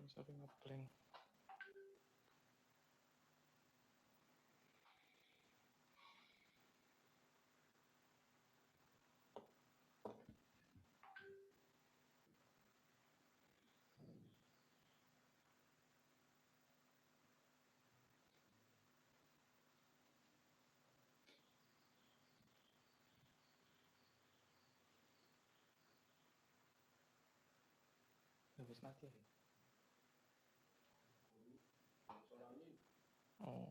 Sorry ngeblank. Habis mati ya? Oh.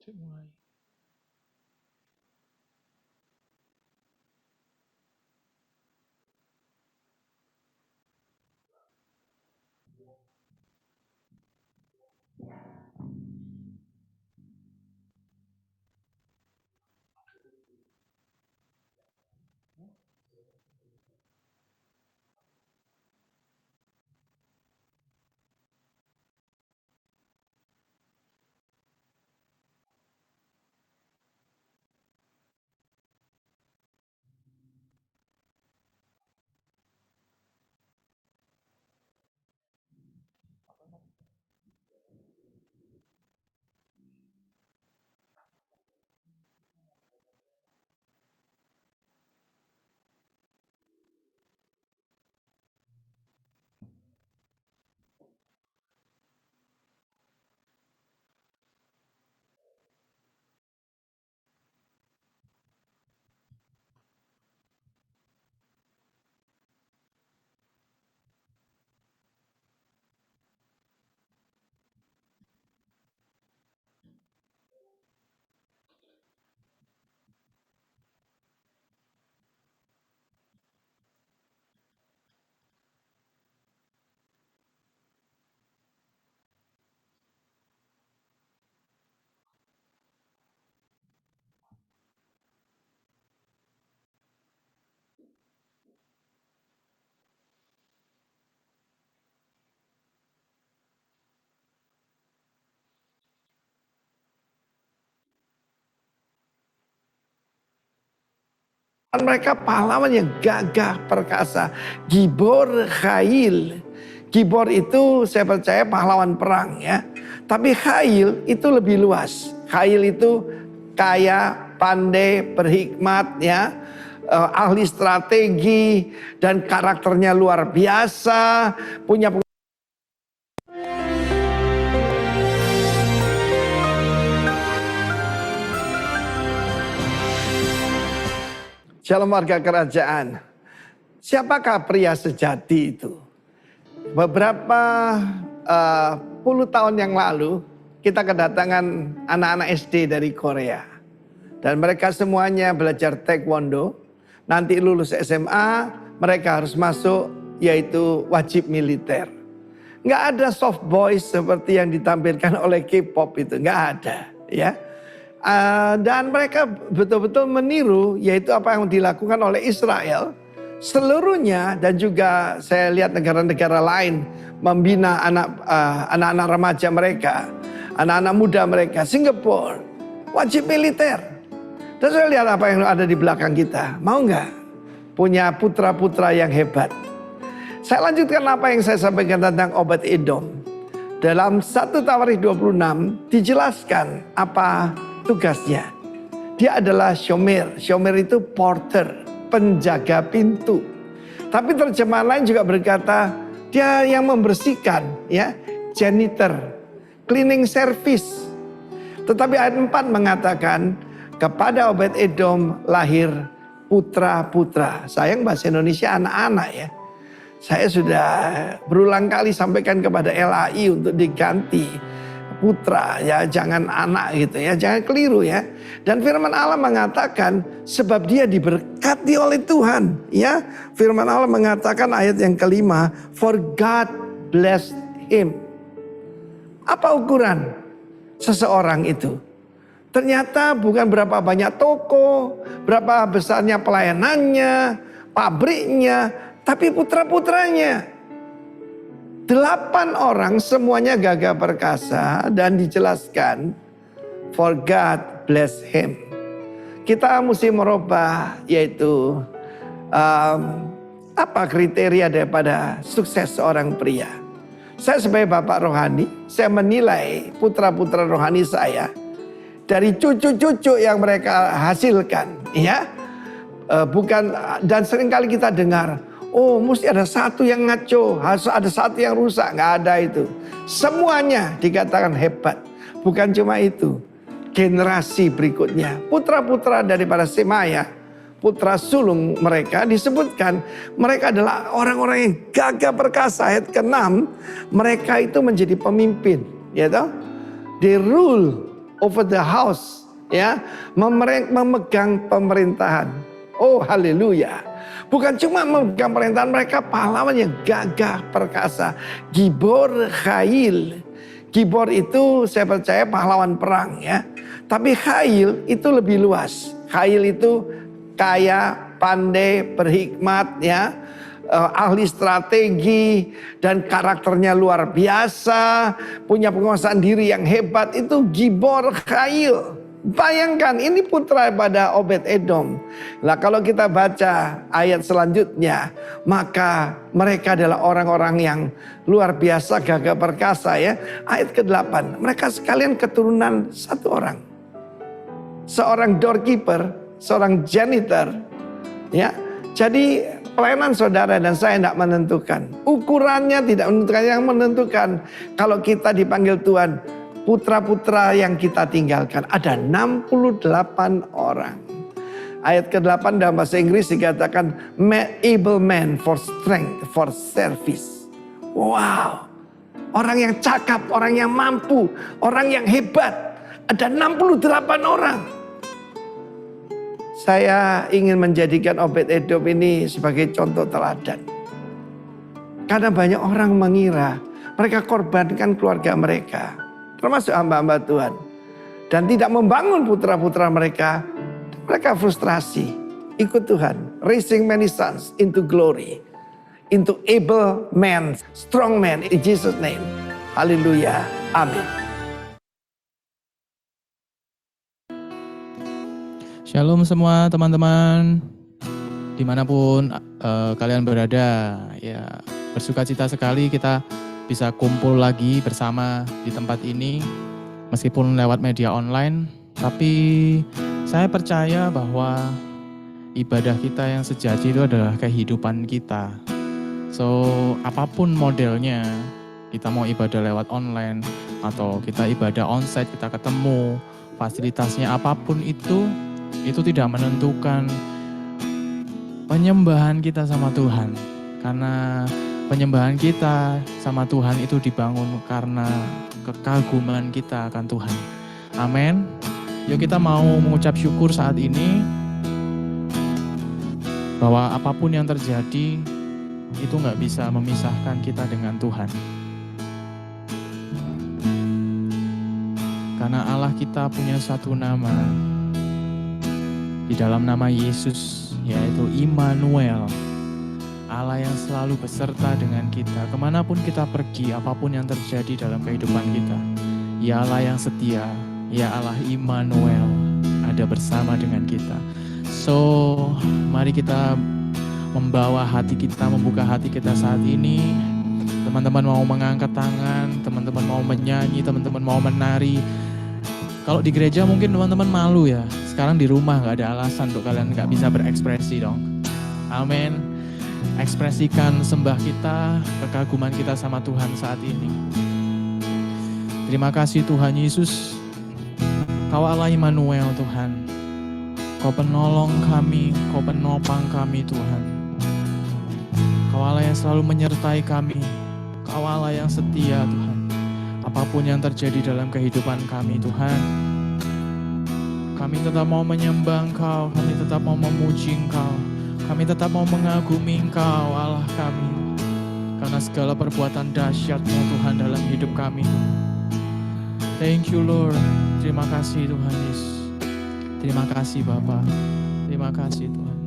Cek mulai. Mereka pahlawan yang gagah perkasa, Gibor Khail. Gibor itu saya percaya pahlawan perang ya. Tapi Khail itu lebih luas. Khail itu kaya, pandai, berhikmat ya. Ahli strategi dan karakternya luar biasa, punya Shalom warga kerajaan. Siapakah pria sejati itu? Beberapa puluh tahun yang lalu kita kedatangan anak-anak SD dari Korea. Dan mereka semuanya belajar taekwondo. Nanti lulus SMA mereka harus masuk yaitu wajib militer. Nggak ada soft boys seperti yang ditampilkan oleh K-pop itu. Nggak ada ya. Dan mereka betul-betul meniru yaitu apa yang dilakukan oleh Israel seluruhnya, dan juga saya lihat negara-negara lain membina anak-anak remaja mereka anak-anak muda mereka, Singapura, wajib militer. Dan saya lihat apa yang ada di belakang kita. Mau nggak punya putra-putra yang hebat? Saya lanjutkan apa yang saya sampaikan tentang Obed-Edom. Dalam 1 Tawarikh 26 dijelaskan apa tugasnya. Dia adalah shomer. Shomer itu porter, penjaga pintu. Tapi terjemahan lain juga berkata dia yang membersihkan, ya, janitor, cleaning service. Tetapi ayat 4 mengatakan kepada Obed-Edom lahir putra-putra. Sayang bahasa Indonesia anak-anak ya. Saya sudah berulang kali sampaikan kepada LAI untuk diganti putra ya, jangan anak gitu ya, jangan keliru ya. Dan firman Allah mengatakan sebab dia diberkati oleh Tuhan ya. Firman Allah mengatakan ayat yang kelima, for God blessed him. Apa ukuran seseorang itu? Ternyata bukan berapa banyak toko, berapa besarnya pelayanannya, pabriknya, tapi putra-putranya. 8 orang semuanya gagah perkasa dan dijelaskan for God bless him. Kita mesti merubah yaitu apa kriteria daripada sukses seorang pria. Saya sebagai bapak rohani, saya menilai putra-putra rohani saya dari cucu-cucu yang mereka hasilkan, ya. Bukan, dan seringkali kita dengar, oh mesti ada satu yang ngaco, harus ada satu yang rusak. Nggak ada itu. Semuanya dikatakan hebat. Bukan cuma itu. Generasi berikutnya. Putra-putra daripada Semaya, putra sulung mereka disebutkan. Mereka adalah orang-orang yang gagah perkasa. Ayat ke-6, mereka itu menjadi pemimpin. Ya toh? They rule over the house. Ya, memegang pemerintahan. Oh haleluya. Bukan cuma memegang pemerintahan, mereka pahlawan yang gagah perkasa. Gibor Khail. Gibor itu saya percaya pahlawan perang ya. Tapi Khail itu lebih luas. Khail itu kaya, pandai, berhikmat ya. Ahli strategi dan karakternya luar biasa. Punya penguasaan diri yang hebat, itu Gibor Khail. Bayangkan ini putra pada Obed-Edom. Nah kalau kita baca ayat selanjutnya, maka mereka adalah orang-orang yang luar biasa gagah perkasa ya. Ayat ke-8, mereka sekalian keturunan satu orang. Seorang doorkeeper, seorang janitor ya. Jadi pelayanan saudara dan saya tidak menentukan. Ukurannya tidak menentukan, yang menentukan kalau kita dipanggil Tuhan, putra-putra yang kita tinggalkan ada 68 orang. Ayat ke-8 dalam bahasa Inggris dikatakan able man for strength, for service. Wow. Orang yang cakap, orang yang mampu, orang yang hebat. Ada 68 orang. Saya ingin menjadikan Obed-Edom ini sebagai contoh teladan. Karena banyak orang mengira mereka korbankan keluarga mereka, termasuk hamba-hamba Tuhan, dan tidak membangun putra-putra mereka. Mereka frustrasi, ikut Tuhan, raising many sons into glory, into able men, strong men, in Jesus name. Haleluya, amin. Shalom semua teman-teman, dimanapun kalian berada. Ya, bersukacita sekali kita bisa kumpul lagi bersama di tempat ini, meskipun lewat media online. Tapi saya percaya bahwa ibadah kita yang sejati itu adalah kehidupan kita. So, apapun modelnya, kita mau ibadah lewat online atau kita ibadah onsite, kita ketemu, fasilitasnya apapun itu tidak menentukan penyembahan kita sama Tuhan. Karena penyembahan kita sama Tuhan itu dibangun karena kekaguman kita akan Tuhan. Amin. Yuk kita mau mengucap syukur saat ini bahwa apapun yang terjadi itu gak bisa memisahkan kita dengan Tuhan. Karena Allah kita punya satu nama. Di dalam nama Yesus, yaitu Immanuel, Allah yang selalu beserta dengan kita, kemanapun kita pergi, apapun yang terjadi dalam kehidupan kita. Ya Allah yang setia, ya Allah Immanuel, ada bersama dengan kita. So, mari kita membawa hati kita, membuka hati kita saat ini. Teman-teman mau mengangkat tangan, teman-teman mau menyanyi, teman-teman mau menari. Kalau di gereja mungkin teman-teman malu ya. Sekarang di rumah gak ada alasan untuk kalian gak bisa berekspresi dong. Amin. Ekspresikan sembah kita, kekaguman kita sama Tuhan saat ini. Terima kasih Tuhan Yesus. Kau Allah Immanuel Tuhan. Kau penolong kami, Kau penopang kami Tuhan. Kau Allah yang selalu menyertai kami. Kau Allah yang setia Tuhan. Apapun yang terjadi dalam kehidupan kami Tuhan, kami tetap mau menyembah Engkau, kami tetap mau memuji Engkau, kami tetap mau mengagumi Engkau Allah kami. Karena segala perbuatan dahsyat-Mu Tuhan dalam hidup kami. Thank you Lord. Terima kasih Tuhan Yesus. Terima kasih Bapa. Terima kasih Tuhan.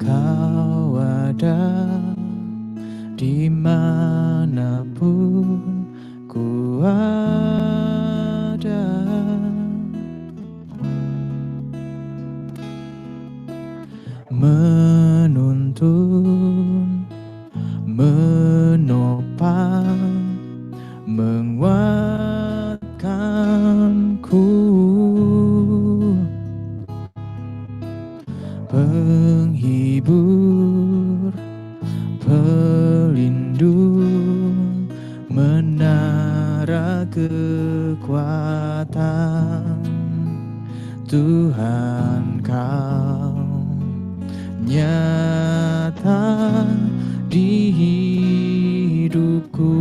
Kau ada dimanapun ku ada, menuntun, menopang, menguatkanku, penghibur, pelindung, menara kekuatan. Tuhan Kau nyata di hidupku.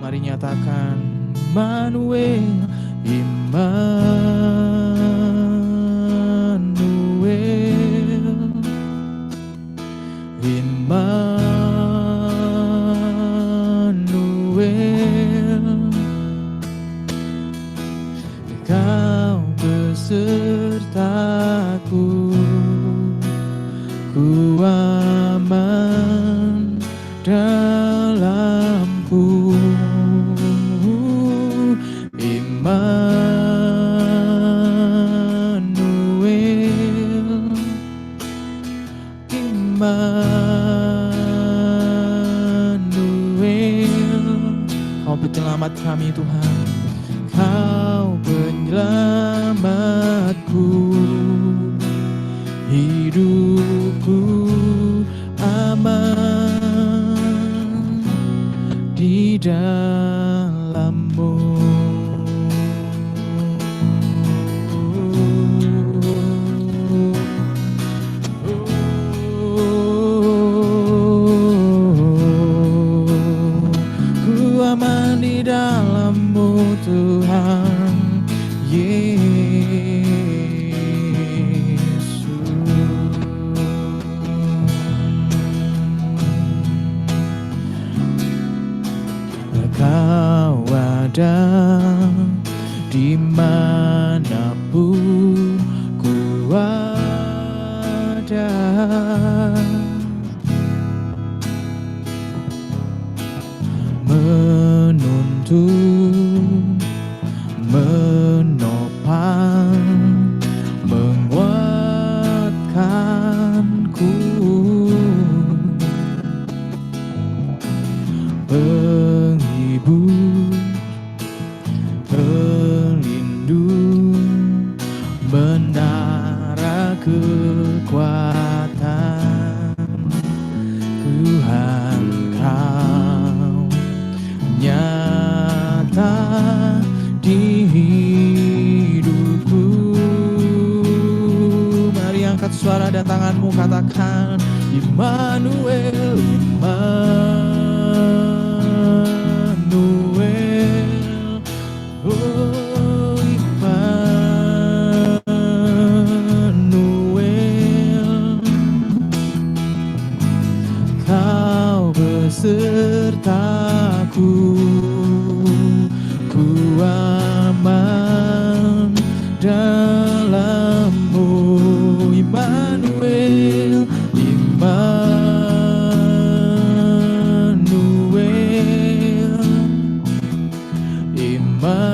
Mari nyatakan Immanuel, Immanuel, Immanuel. Kau besertaku, ku aman dalamku. Immanuel, Immanuel. Kau penyelamat kami Tuhan. Kau penyelamatku, hidupku aman di dalam-Mu. Ku aman di dalam-Mu Tuhan Yesus. Kau ada dimanapun ku ada, menuntun, menopang, menguatkanku, penghibur, pelindung, menara kekuatan. Tuhan Kau nyata di hidupku. Mari angkat suara dan tanganmu, katakan Immanuel, Immanuel. dalam-Mu, Immanuel, Immanuel, Immanuel.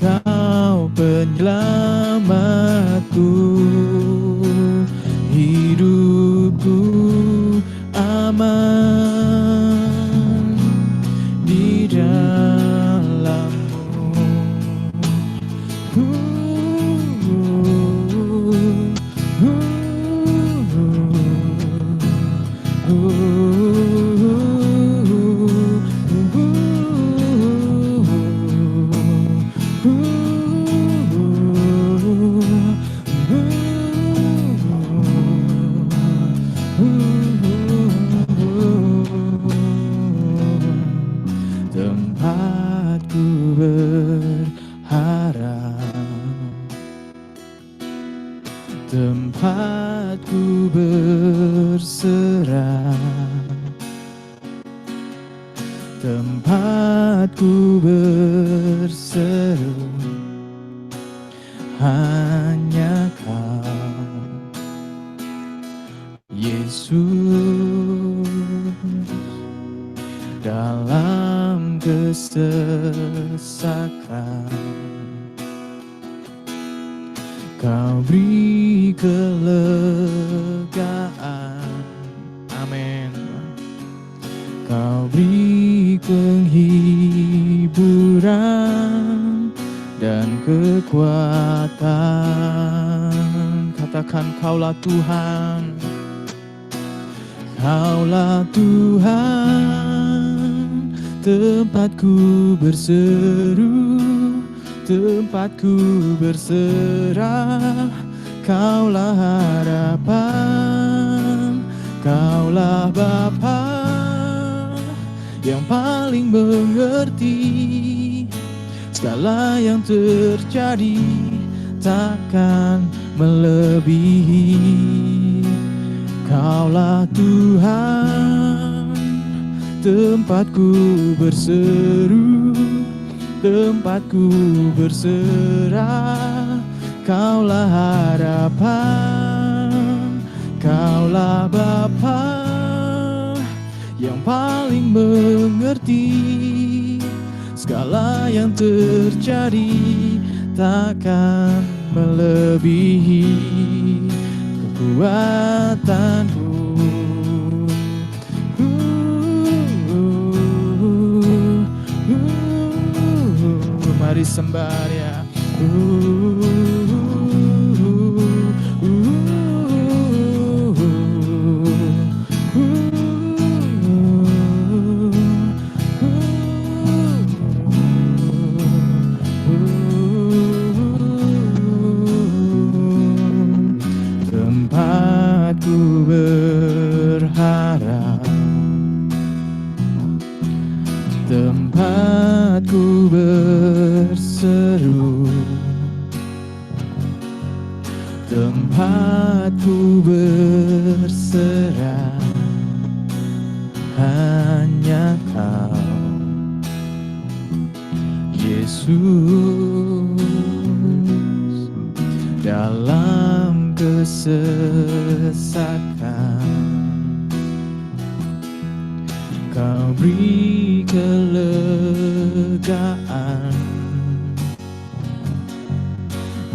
Kau penyelamatku, hidupku aman di dalam-Mu. Tempatku berharap, tempatku berserah, tempatku berseru, hanya Kau, Yesus. Dalam kesesakan Kau beri kelegaan, amin. Kau beri penghiburan dan kekuatan. Katakan, Kaulah Tuhan, Kaulah Tuhan, tempatku berseru, tempatku berserah. Kaulah harapan, Kaulah Bapa yang paling mengerti segala yang terjadi, takkan melebihi. Kaulah Tuhan, tempatku berseru, tempatku berserah. Kaulah harapan, Kaulah Bapa yang paling mengerti segala yang terjadi, takkan melebihi kekuatanku. Mari sembah Dia. Tempatku berharap, tempatku berseru, tempatku berserah, hanya Kau, Yesus. Dalam kesesakan Kau beri kelegaan,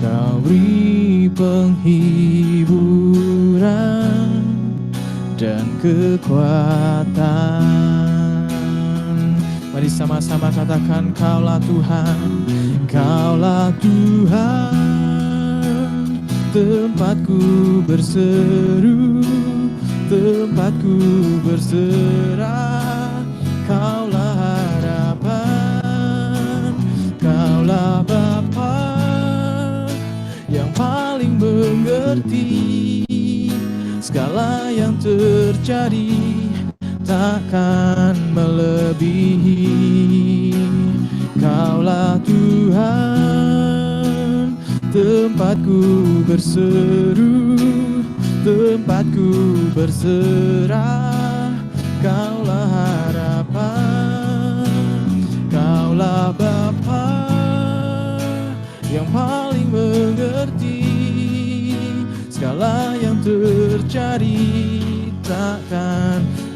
Kau beri penghiburan dan kekuatan. Mari sama-sama katakan, Kaulah Tuhan, Kaulah Tuhan, tempatku berseru, tempatku berserah. Kaulah harapan, Kaulah Bapa yang paling mengerti segala yang terjadi, takkan melebihi. Kaulah Tuhan, tempatku berseru, tempatku berserah. Kaulah harapan,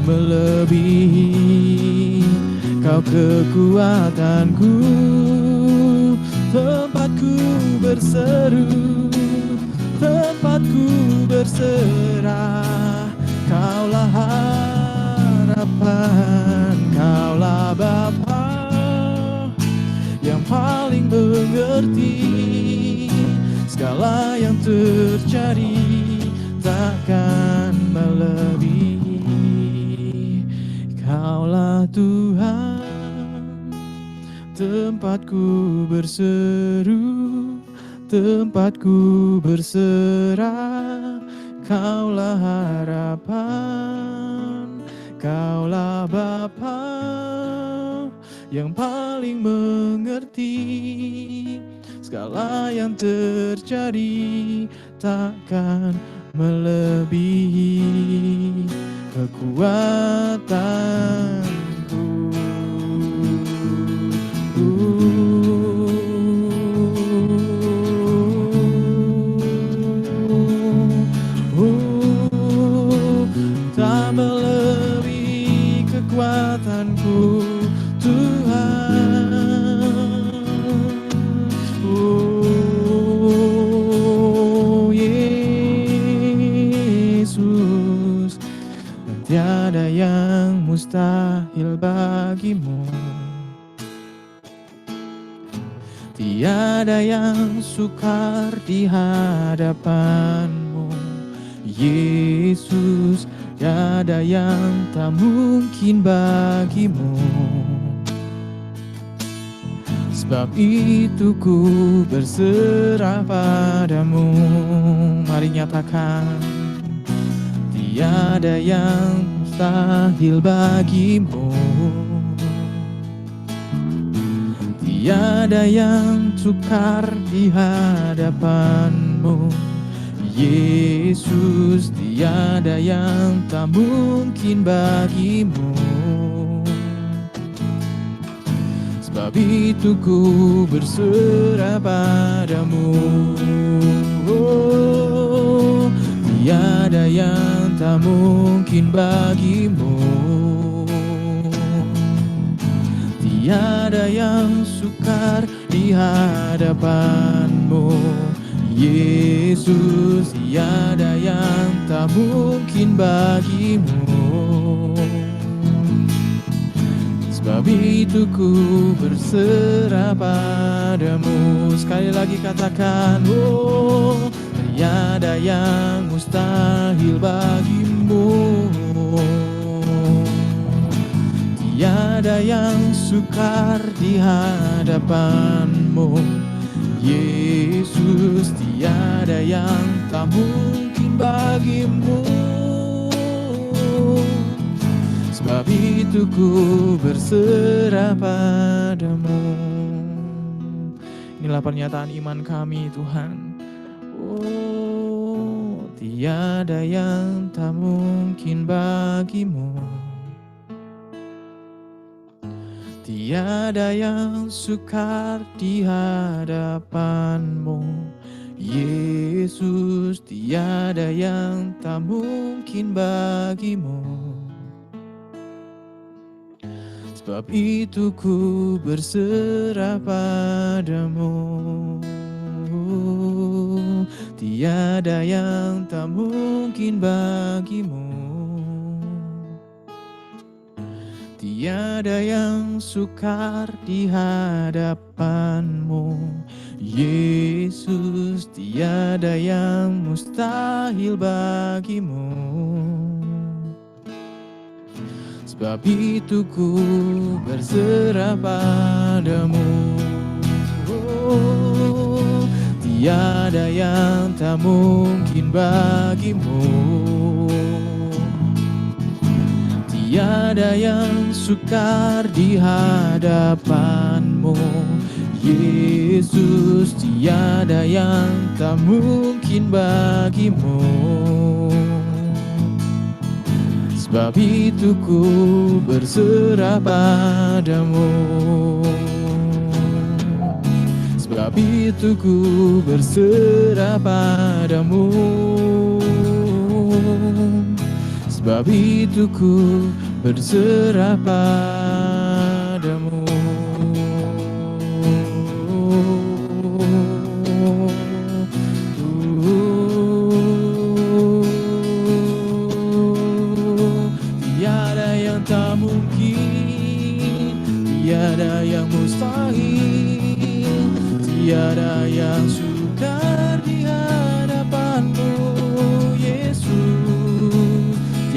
melebihi. Kau kekuatanku, tempatku berseru, tempatku berserah. Kaulah harapan, kaulah Bapa yang paling mengerti segala yang terjadi, takkan melebihi. Kaulah Tuhan, tempatku berseru, tempatku berserah. Kaulah harapan, kaulah Bapa yang paling mengerti segala yang terjadi, takkan melebihi kekuatanku. Tak melebihi kekuatanku, Tuhan. Oh Yesus, tiada yang mustahil bagimu, tiada yang sukar di hadapanmu. Yesus, tiada yang tak mungkin bagimu. Sebab itu ku berserah padamu. Mari nyatakan, tiada yang mustahil bagimu, tiada yang sukar di hadapanmu. Yesus, tiada yang tak mungkin bagimu. Sebab itu ku berserah padamu. Oh, tiada yang tak mungkin bagimu, tiada yang sukar di hadapanmu. Yesus, tiada yang tak mungkin bagimu. Sebab itu ku berserah padamu. Sekali lagi katakan, oh, tiada yang mustahil bagimu, tiada yang sukar di hadapanmu. Yesus, tiada yang tak mungkin bagimu. Sebab itu ku berserah padamu. Inilah pernyataan iman kami, Tuhan. Oh, tiada yang tak mungkin bagimu, tiada yang sukar di hadapanmu. Yesus, tiada yang tak mungkin bagimu. Sebab itu ku berserah padamu. Tiada yang tak mungkin bagimu, tiada yang sukar di hadapanmu. Yesus, tiada yang mustahil bagimu. Sebab itu ku berserah padamu. Oh, tiada yang tak mungkin bagimu, tiada yang sukar di hadapanmu. Yesus, tiada yang tak mungkin bagimu. Sebab itu ku berserah padamu. Sebab itu ku berserah padamu. Sebab itu ku berserah padamu. Tiada yang tak mungkin, tiada yang mustahil, tiada yang sukar di hadapanmu, Yesus.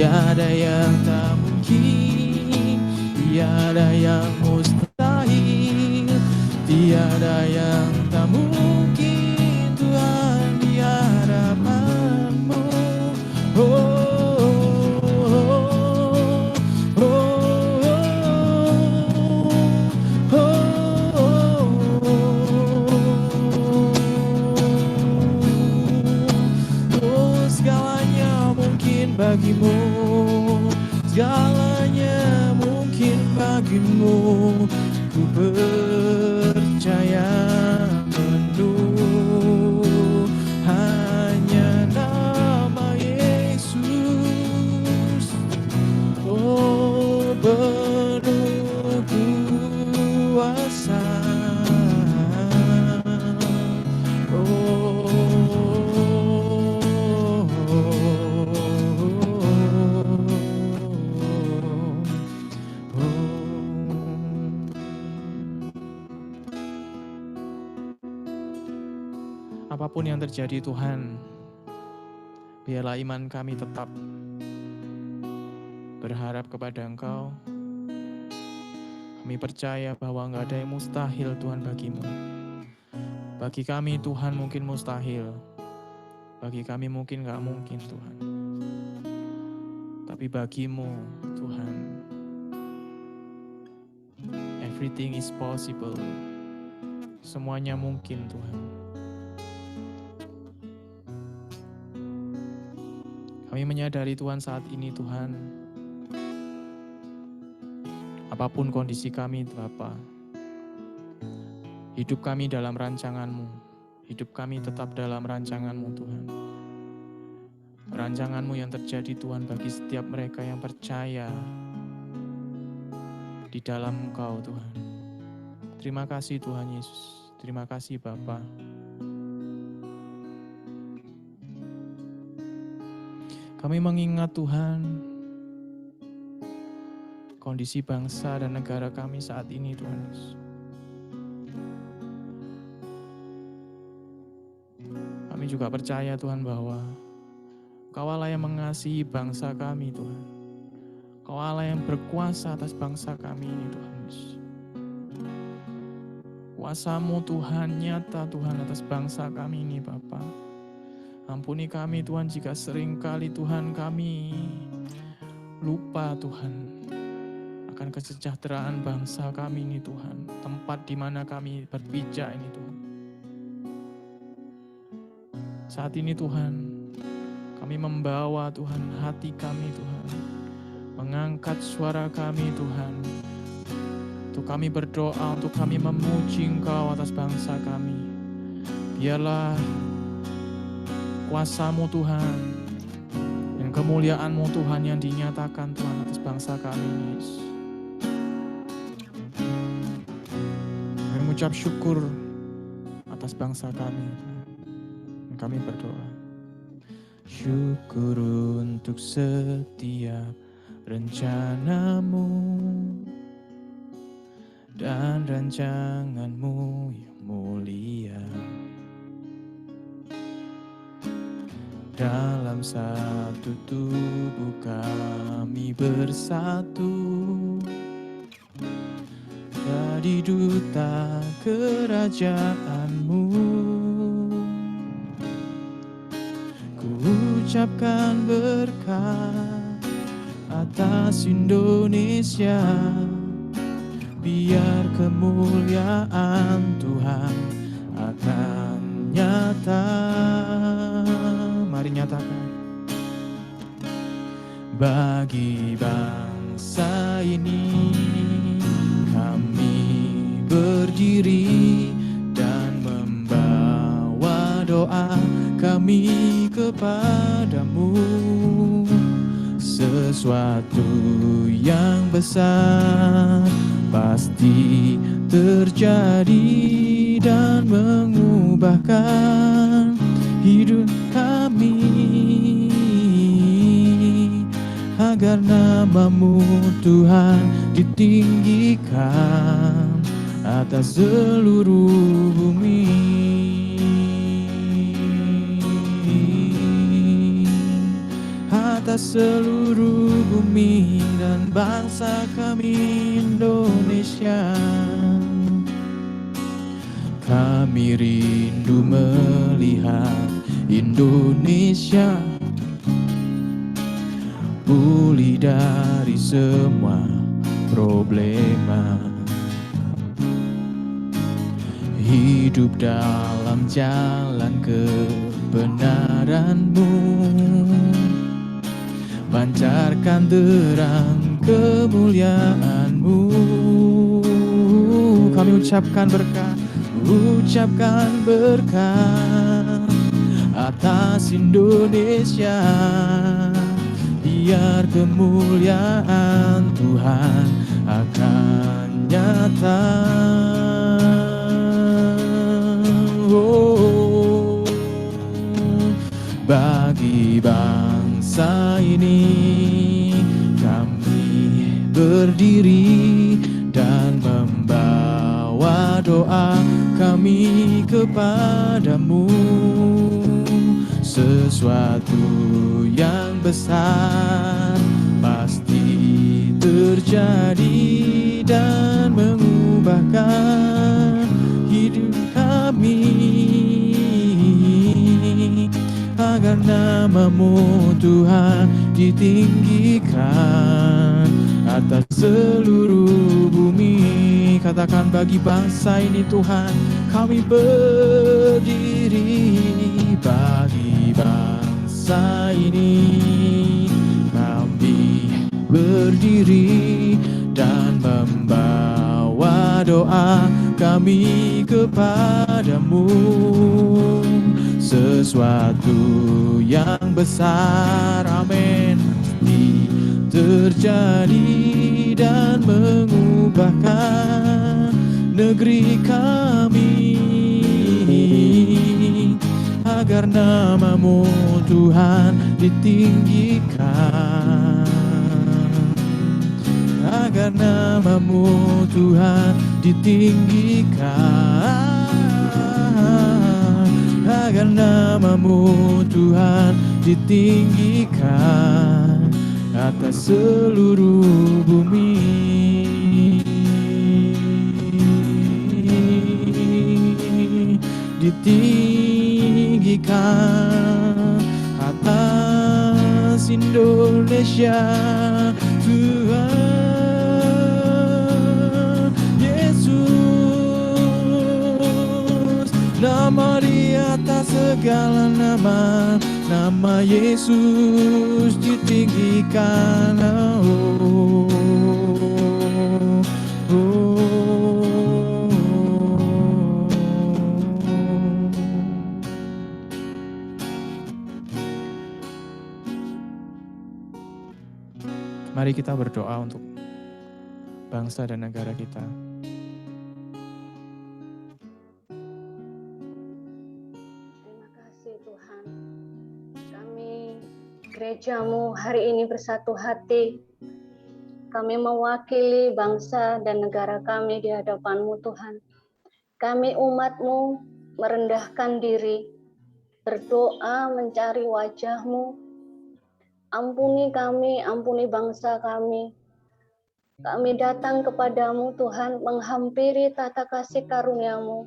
Tiada yang tak mungkin, tiada yang mustahil, tiada yang tak mungkin, Tuhan, di hadapanmu. Segalanya mungkin bagimu, segalanya mungkin bagimu. Ku percaya penuh hanya nama Yesus. Oh, penuh kuasa. Apapun yang terjadi Tuhan, biarlah iman kami tetap berharap kepada Engkau. Kami percaya bahwa enggak ada yang mustahil Tuhan bagimu. Bagi kami Tuhan mungkin mustahil, bagi kami mungkin enggak mungkin Tuhan. Tapi bagimu Tuhan, everything is possible. Semuanya mungkin Tuhan. Kami menyadari Tuhan saat ini Tuhan, apapun kondisi kami Bapa, hidup kami dalam rancangan-Mu, hidup kami tetap dalam rancangan-Mu Tuhan. Rancangan-Mu yang terjadi Tuhan bagi setiap mereka yang percaya di dalam Engkau Tuhan. Terima kasih Tuhan Yesus, terima kasih Bapa. Kami mengingat Tuhan, kondisi bangsa dan negara kami saat ini Tuhan Yesus. Kami juga percaya Tuhan bahwa Kau Allah yang mengasihi bangsa kami Tuhan. Kau Allah yang berkuasa atas bangsa kami ini Tuhan Yesus. Kuasa-Mu Tuhan nyata Tuhan atas bangsa kami ini Bapa. Ampuni kami Tuhan jika seringkali Tuhan kami lupa Tuhan akan kesejahteraan bangsa kami ini Tuhan. Tempat di mana kami berpijak ini Tuhan. Saat ini Tuhan, kami membawa Tuhan hati kami Tuhan. Mengangkat suara kami Tuhan. Untuk kami berdoa, untuk kami memuji Engkau atas bangsa kami. Biarlah kuasa-Mu Tuhan dan kemuliaan-Mu Tuhan yang dinyatakan Tuhan atas bangsa kami ini. Kami mengucap syukur atas bangsa kami. Dan kami berdoa. Syukur untuk setiap rencana-Mu dan rancangan-Mu yang mulia. Dalam satu tubuh kami bersatu, jadi duta kerajaan-Mu. Ku ucapkan berkat atas Indonesia, biar kemuliaan Tuhan akan nyata. Mari nyatakan. Bagi bangsa ini kami berdiri dan membawa doa kami kepadamu. sesuatu yang besar pasti terjadi dan mengubahkan hidup kami, agar nama-Mu Tuhan ditinggikan atas seluruh bumi. Atas seluruh bumi dan bangsa kami Indonesia. Kami rindu melihat Indonesia pulih dari semua problema, hidup dalam jalan kebenaran-Mu, pancarkan terang kemuliaan-Mu. Kami ucapkan berkat atas Indonesia, biar kemuliaan Tuhan akan nyata. Oh, bagi bangsa ini kami berdiri dan membawa doa kami kepadamu. Sesuatu yang besar pasti terjadi dan mengubahkan hidup kami, agar nama-Mu Tuhan ditinggikan atas seluruh bumi. Katakan, bagi bangsa ini Tuhan kami berdiri, bagi bangsa ini kami berdiri dan membawa doa kami kepadamu. Sesuatu yang besar, amin, terjadi dan mengubahkan negeri kami, agar nama-Mu Tuhan ditinggikan, agar nama-Mu Tuhan ditinggikan, agar nama-Mu Tuhan ditinggikan atas seluruh bumi. Ditinggikan atas Indonesia, Tuhan Yesus. Nama di atas segala nama, nama Yesus ditinggikan. Oh, oh, oh. Mari kita berdoa untuk bangsa dan negara kita. Terima kasih Tuhan. Kami gereja-Mu hari ini bersatu hati. Kami mewakili bangsa dan negara kami di hadapan-Mu Tuhan. Kami umat-Mu merendahkan diri, berdoa mencari wajah-Mu. Ampuni kami, ampuni bangsa kami. Kami datang kepadamu Tuhan, menghampiri tata kasih karunia-Mu.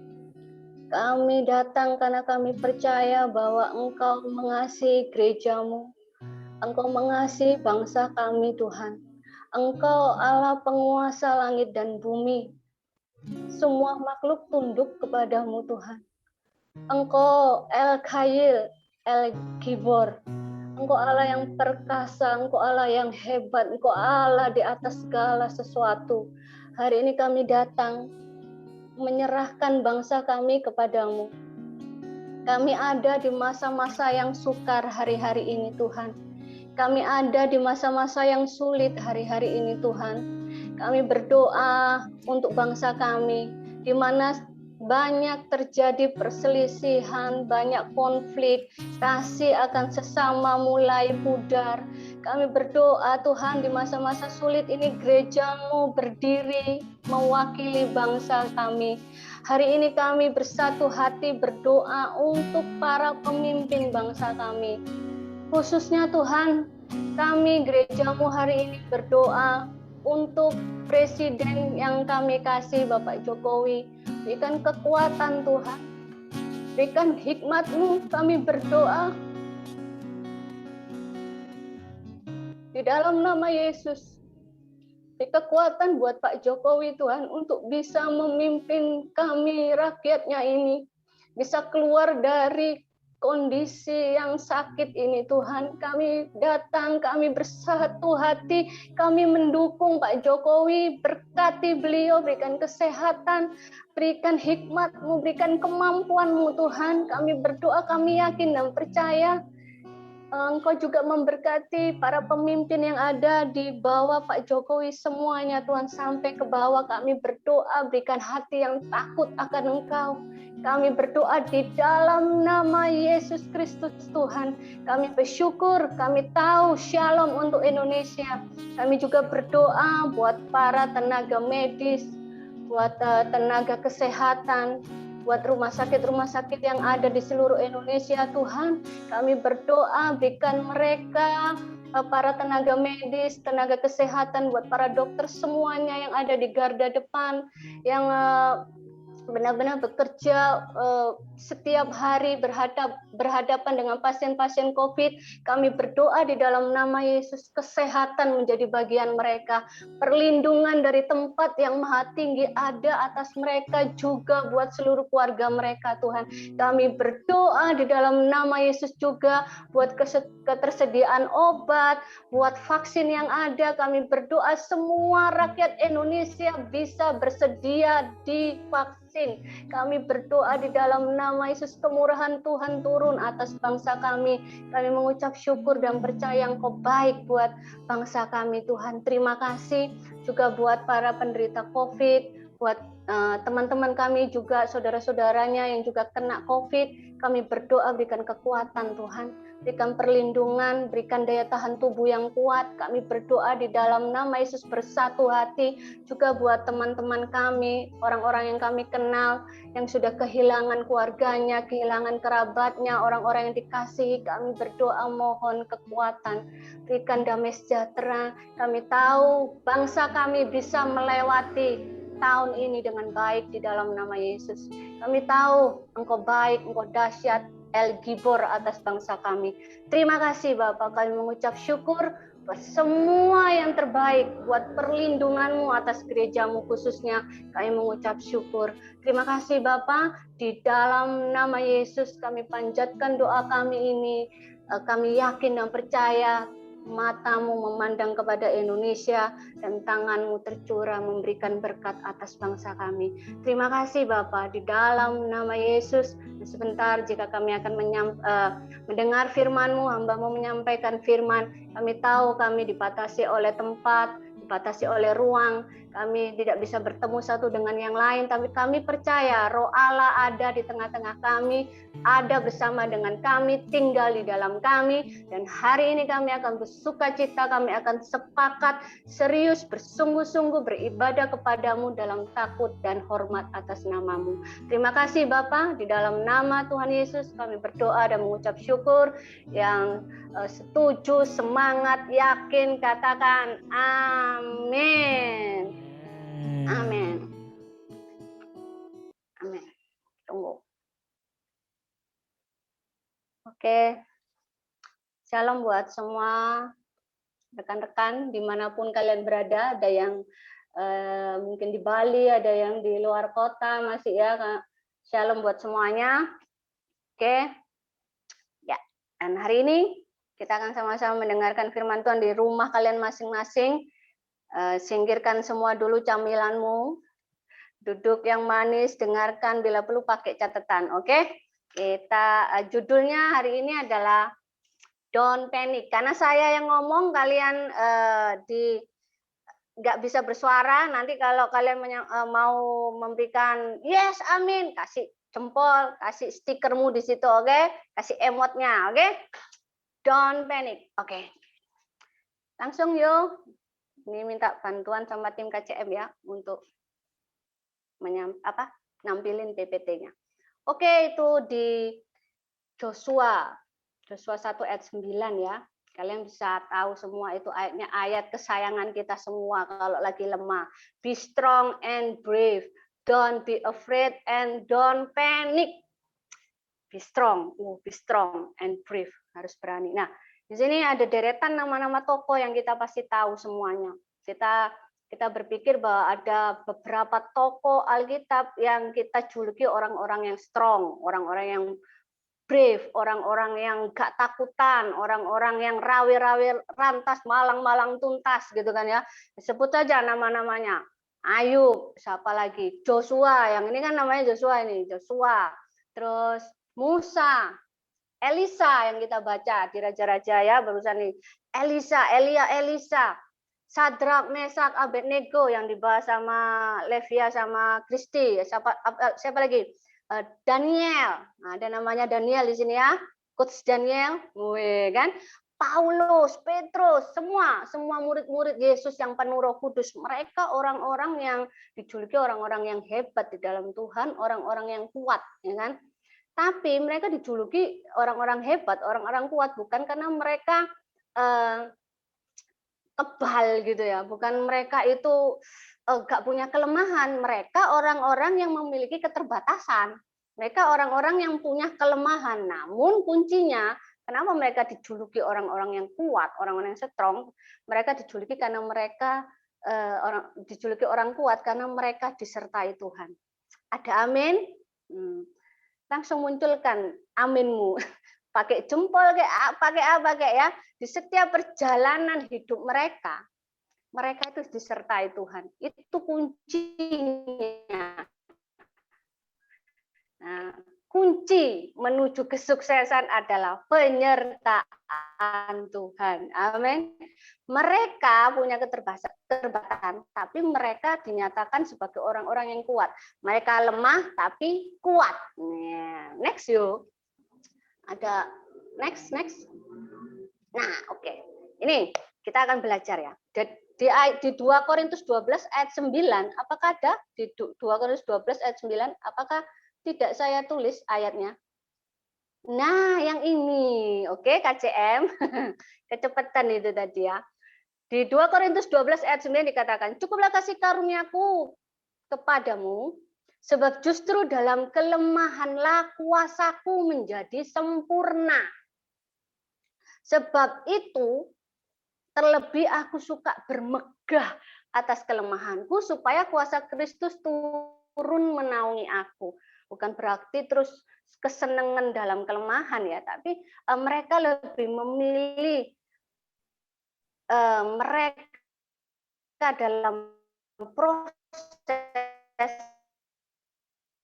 Kami datang karena kami percaya bahwa Engkau mengasihi gereja-Mu. Engkau mengasihi bangsa kami Tuhan. Engkau Allah penguasa langit dan bumi. Semua makhluk tunduk kepadamu Tuhan. Engkau El Khail, El Gibor. Engkau Allah yang perkasa, Engkau Allah yang hebat, Engkau Allah di atas segala sesuatu. Hari ini kami datang menyerahkan bangsa kami kepadamu. Kami ada di masa-masa yang sukar hari-hari ini Tuhan. Kami ada di masa-masa yang sulit hari-hari ini Tuhan. Kami berdoa untuk bangsa kami, di mana banyak terjadi perselisihan, banyak konflik, kasih akan sesama mulai pudar. Kami berdoa Tuhan di masa-masa sulit ini gereja-Mu berdiri mewakili bangsa kami. Hari ini kami bersatu hati berdoa untuk para pemimpin bangsa kami. Khususnya Tuhan, kami gereja-Mu hari ini berdoa untuk Presiden yang kami kasih Bapak Jokowi. Berikan kekuatan Tuhan, berikan hikmat-Mu, kami berdoa di dalam nama Yesus. Beri kekuatan buat Pak Jokowi Tuhan untuk bisa memimpin kami rakyatnya ini, bisa keluar dari kondisi yang sakit ini Tuhan. Kami datang, kami bersatu hati, kami mendukung Pak Jokowi, berkati beliau, berikan kesehatan, berikan hikmat-Mu, berikan kemampuan-Mu Tuhan. Kami berdoa, kami yakin dan percaya Engkau juga memberkati para pemimpin yang ada di bawah Pak Jokowi semuanya Tuhan, sampai ke bawah. Kami berdoa berikan hati yang takut akan Engkau. Kami berdoa di dalam nama Yesus Kristus Tuhan. Kami bersyukur, kami tahu shalom untuk Indonesia. Kami juga berdoa buat para tenaga medis, buat tenaga kesehatan, buat rumah sakit yang ada di seluruh Indonesia Tuhan. Kami berdoa berikan mereka para tenaga medis, tenaga kesehatan, buat para dokter semuanya yang ada di garda depan, yang benar-benar bekerja setiap hari berhadapan dengan pasien-pasien COVID. Kami berdoa di dalam nama Yesus, kesehatan menjadi bagian mereka, perlindungan dari tempat yang maha tinggi ada atas mereka, juga buat seluruh keluarga mereka Tuhan. Kami berdoa di dalam nama Yesus juga buat ketersediaan obat, buat vaksin yang ada. Kami berdoa semua rakyat Indonesia bisa bersedia divaksin. Kami berdoa di dalam nama Yesus, kemurahan Tuhan turun atas bangsa kami. Kami mengucap syukur dan percaya Engkau baik buat bangsa kami Tuhan. Terima kasih juga buat para penderita COVID, buat teman-teman kami juga, saudara-saudaranya yang juga kena COVID. Kami berdoa berikan kekuatan Tuhan, berikan perlindungan, berikan daya tahan tubuh yang kuat. Kami berdoa di dalam nama Yesus bersatu hati juga buat teman-teman kami, orang-orang yang kami kenal, yang sudah kehilangan keluarganya, kehilangan kerabatnya, orang-orang yang dikasihi. Kami berdoa mohon kekuatan, berikan damai sejahtera. Kami tahu bangsa kami bisa melewati tahun ini dengan baik di dalam nama Yesus. Kami tahu Engkau baik, Engkau dahsyat, El Gibor atas bangsa kami. Terima kasih Bapak, kami mengucap syukur buat semua yang terbaik, buat perlindungan-Mu atas gereja-Mu khususnya. Kami mengucap syukur. Terima kasih Bapak, di dalam nama Yesus kami panjatkan doa kami ini. Kami yakin dan percaya mata-Mu memandang kepada Indonesia dan tangan-Mu tercurah memberikan berkat atas bangsa kami. Terima kasih Bapa, di dalam nama Yesus. Sebentar jika kami akan mendengar firman-Mu, hamba-Mu menyampaikan firman. Kami tahu kami dibatasi oleh tempat, dibatasi oleh ruang, kami tidak bisa bertemu satu dengan yang lain, tapi kami percaya Roh Allah ada di tengah-tengah kami, ada bersama dengan kami, tinggal di dalam kami, dan hari ini kami akan bersukacita, kami akan sepakat, serius, bersungguh-sungguh beribadah kepadamu dalam takut dan hormat atas namamu. Terima kasih Bapa, di dalam nama Tuhan Yesus kami berdoa dan mengucap syukur. Yang setuju, semangat, yakin, katakan amin. Amin. Amin. Tunggu. Oke. Shalom buat semua rekan-rekan dimanapun kalian berada. Ada yang mungkin di Bali, ada yang di luar kota masih ya. Shalom buat semuanya. Oke. Ya. Dan hari ini kita akan sama-sama mendengarkan firman Tuhan di rumah kalian masing-masing. Singkirkan semua dulu camilanmu. Duduk yang manis, dengarkan, bila perlu pakai catatan, oke? Kita judulnya hari ini adalah Don't panic. Karena saya yang ngomong, kalian nggak bisa bersuara. Nanti kalau kalian mau memberikan yes, amin, kasih jempol, kasih stikermu di situ, oke? Kasih emotnya, oke? Don't panic, oke? Langsung yuk. Ini minta bantuan sama tim KCM ya untuk nampilin PPT-nya. Oke, itu di Joshua 1 ayat 9 ya. Kalian bisa tahu semua itu ayatnya, ayat kesayangan kita semua kalau lagi lemah. Be strong and brave. Don't be afraid and don't panic. Be strong and brave. Harus berani. Nah, di sini ada deretan nama-nama tokoh yang kita pasti tahu semuanya. Kita berpikir bahwa ada beberapa tokoh Alkitab yang kita juluki orang-orang yang strong, orang-orang yang brave, orang-orang yang gak takutan, orang-orang yang rawi-rawi rantas, malang-malang tuntas gitu kan ya. Sebut saja nama-namanya. Ayub, siapa lagi? Joshua, yang ini kan namanya Joshua ini, Joshua. Terus Musa, Elisa yang kita baca di Raja-Raja ya barusan ini. Elisa. Sadrak, Mesak, Abednego yang dibahas sama Levia sama Kristi. Siapa lagi? Daniel, ada namanya Daniel di sini ya, Coach Daniel, kan? Paulus, Petrus, semua murid-murid Yesus yang penuh Roh Kudus, mereka orang-orang yang dijuluki orang-orang yang hebat di dalam Tuhan, orang-orang yang kuat, ya kan? Tapi mereka dijuluki orang-orang hebat, orang-orang kuat bukan karena mereka kebal gitu ya, bukan mereka itu gak punya kelemahan, mereka orang-orang yang memiliki keterbatasan, mereka orang-orang yang punya kelemahan. Namun kuncinya kenapa mereka dijuluki orang-orang yang kuat, orang-orang yang strong, mereka dijuluki karena mereka dijuluki orang kuat karena mereka disertai Tuhan. Ada amin? Langsung munculkan aminmu. Pakai jempol kayak pakai apa kayak ya, di setiap perjalanan hidup mereka itu disertai Tuhan, itu kuncinya. Nah, kunci menuju kesuksesan adalah penyertaan Tuhan. Amin. Mereka punya keterbatasan, tapi mereka dinyatakan sebagai orang-orang yang kuat. Mereka lemah tapi kuat. Next yuk. Ada next. Nah, oke. Ini kita akan belajar ya. Di 2 Korintus 12 ayat 9, apakah ada di 2 Korintus 12 ayat 9? Apakah tidak saya tulis ayatnya? Nah, yang ini. Oke, KCM. Kecepatan itu tadi ya. Di 2 Korintus 12 ayat 9 dikatakan, "Cukuplah kasih karuniaku kepadamu, sebab justru dalam kelemahanlah kuasaku menjadi sempurna. Sebab itu, terlebih aku suka bermegah atas kelemahanku, supaya kuasa Kristus turun menaungi aku." Bukan berarti terus kesenangan dalam kelemahan ya, tapi mereka lebih memilih mereka dalam proses,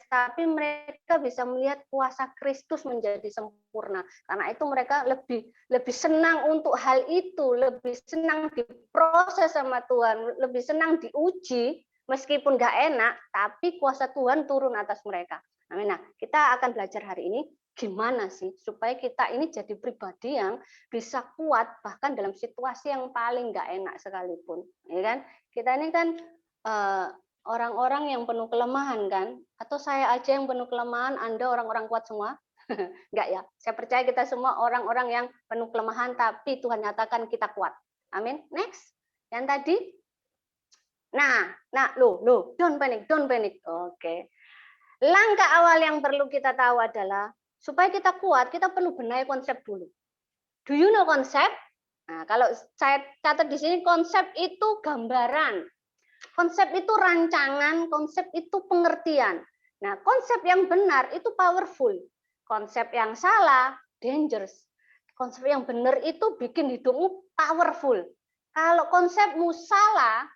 tapi mereka bisa melihat kuasa Kristus menjadi sempurna. Karena itu mereka lebih senang untuk hal itu, lebih senang diproses sama Tuhan, lebih senang diuji, meskipun nggak enak, tapi kuasa Tuhan turun atas mereka. Amin. Nah, kita akan belajar hari ini gimana sih supaya kita ini jadi pribadi yang bisa kuat bahkan dalam situasi yang paling nggak enak sekalipun, ya kan? Kita ini kan orang-orang yang penuh kelemahan kan? Atau saya aja yang penuh kelemahan, Anda orang-orang kuat semua? Enggak ya. Saya percaya kita semua orang-orang yang penuh kelemahan, tapi Tuhan nyatakan kita kuat. Amin. Next. Yang tadi. Nah, don't panic. Oke. Langkah awal yang perlu kita tahu adalah supaya kita kuat, kita perlu benahi konsep dulu. Do you know konsep? Nah, kalau saya catat di sini, konsep itu gambaran. Konsep itu rancangan, konsep itu pengertian. Nah, konsep yang benar itu powerful. Konsep yang salah, dangerous. Konsep yang benar itu bikin hidupmu powerful. Kalau konsepmu salah,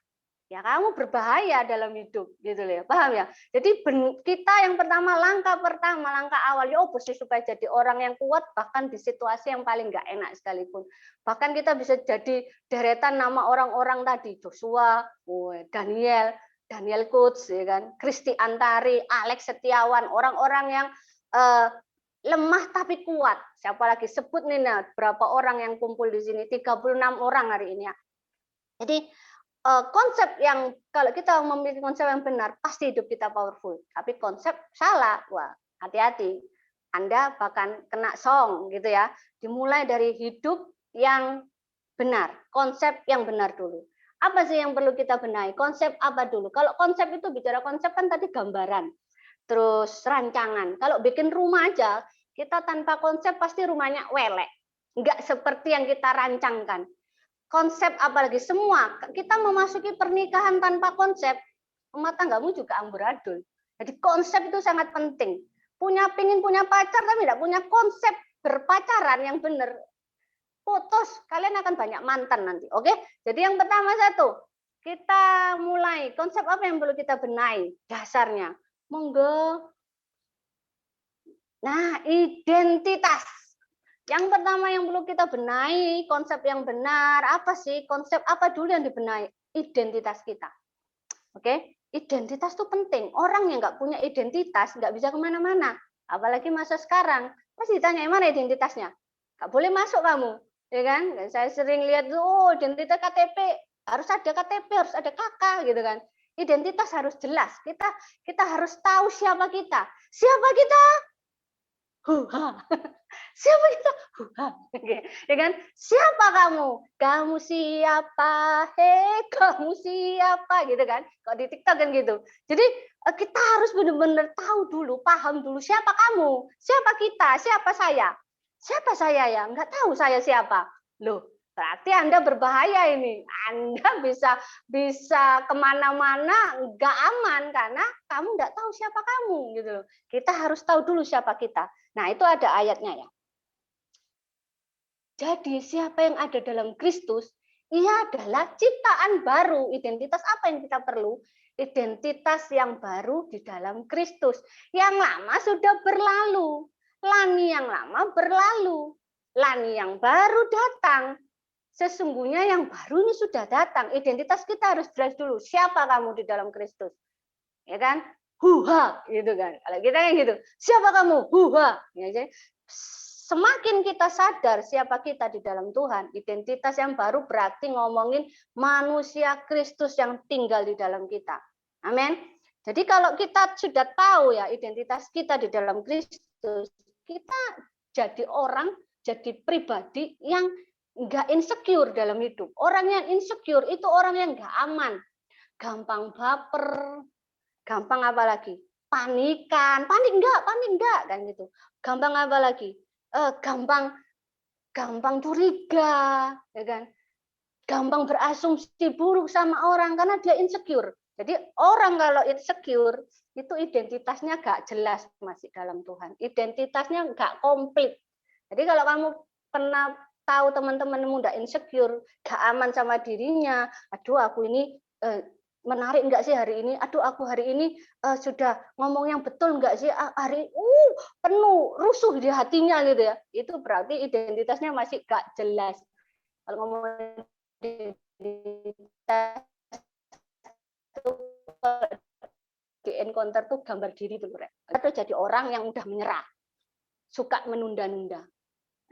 ya kamu berbahaya dalam hidup gitu loh ya, paham ya? Jadi kita yang pertama, langkah awal ya opo sih supaya jadi orang yang kuat bahkan di situasi yang paling nggak enak sekalipun. Bahkan kita bisa jadi deretan nama orang-orang tadi, Joshua, Daniel Coach, ya kan, Kristi Antari, Alex Setiawan, orang-orang yang lemah tapi kuat. Siapa lagi sebut nih, nah, berapa orang yang kumpul di sini? 36 orang hari ini ya. Jadi konsep yang kalau kita memiliki konsep yang benar, pasti hidup kita powerful. Tapi konsep salah, wah hati-hati. Anda bahkan kena song gitu ya. Dimulai dari hidup yang benar, konsep yang benar dulu. Apa sih yang perlu kita benahi? Konsep apa dulu? Kalau konsep itu bicara konsep kan tadi gambaran, terus rancangan. Kalau bikin rumah aja, kita tanpa konsep pasti rumahnya welek. Enggak seperti yang kita rancangkan. Konsep apalagi semua, kita memasuki pernikahan tanpa konsep, rumah tanggamu juga amburadul. Jadi konsep itu sangat penting. Pingin punya pacar tapi tidak punya konsep berpacaran yang benar, putus, kalian akan banyak mantan nanti. Oke? Jadi yang pertama satu, kita mulai konsep apa yang perlu kita benahi dasarnya. Monggo. Nah, identitas. Yang pertama yang perlu kita benahi, konsep yang benar, apa sih? Konsep apa dulu yang dibenahi? Identitas kita. Oke? Identitas itu penting. Orang yang nggak punya identitas nggak bisa kemana-mana. Apalagi masa sekarang. Pasti ditanya, mana identitasnya? Nggak boleh masuk kamu. Ya kan? Saya sering lihat, identitas KTP. Harus ada KTP, harus ada KK gitu kan. Identitas harus jelas. Kita harus tahu siapa kita. Siapa kita? Siapa kita? Ya kan? Siapa kamu? Kamu siapa? Kamu siapa? Gitu kan? Kalau di TikTok kan gitu. Jadi kita harus benar-benar tahu dulu, paham dulu siapa kamu, siapa kita, siapa saya. Siapa saya ya? Nggak tahu saya siapa. Loh, berarti Anda berbahaya ini. Anda bisa kemana-mana nggak aman karena kamu nggak tahu siapa kamu gitu loh. Kita harus tahu dulu siapa kita. Nah, itu ada ayatnya ya. Jadi siapa yang ada dalam Kristus, ia adalah ciptaan baru. Identitas apa yang kita perlu? Identitas yang baru di dalam Kristus. Yang lama sudah berlalu. Lani yang lama berlalu. Lani yang baru datang. Sesungguhnya yang baru ini sudah datang. Identitas kita harus jelas dulu. Siapa kamu di dalam Kristus? Ya kan? Huha, gitu kan. Kalau kita kayak gitu, siapa kamu? Huha. Ya, semakin kita sadar siapa kita di dalam Tuhan, identitas yang baru berarti ngomongin manusia Kristus yang tinggal di dalam kita. Amin. Jadi kalau kita sudah tahu ya identitas kita di dalam Kristus, kita jadi orang, jadi pribadi yang nggak insecure dalam hidup. Orang yang insecure itu orang yang nggak aman, gampang baper, gampang apa lagi? Panik enggak kan gitu. Gampang apa lagi? Gampang curiga, ya kan? Gampang berasumsi buruk sama orang karena dia insecure. Jadi orang kalau insecure itu identitasnya gak jelas masih dalam Tuhan. Identitasnya gak komplit. Jadi kalau kamu pernah tahu teman-temanmu udah insecure, gak aman sama dirinya, aduh aku ini menarik enggak sih hari ini? Aduh aku hari ini sudah ngomong yang betul enggak sih? Hari penuh rusuh di hatinya gitu ya. Itu berarti identitasnya masih gak jelas. Kalau ngomong identitas di encounter tuh gambar diri tuh, atau jadi orang yang mudah menyerah, suka menunda-nunda.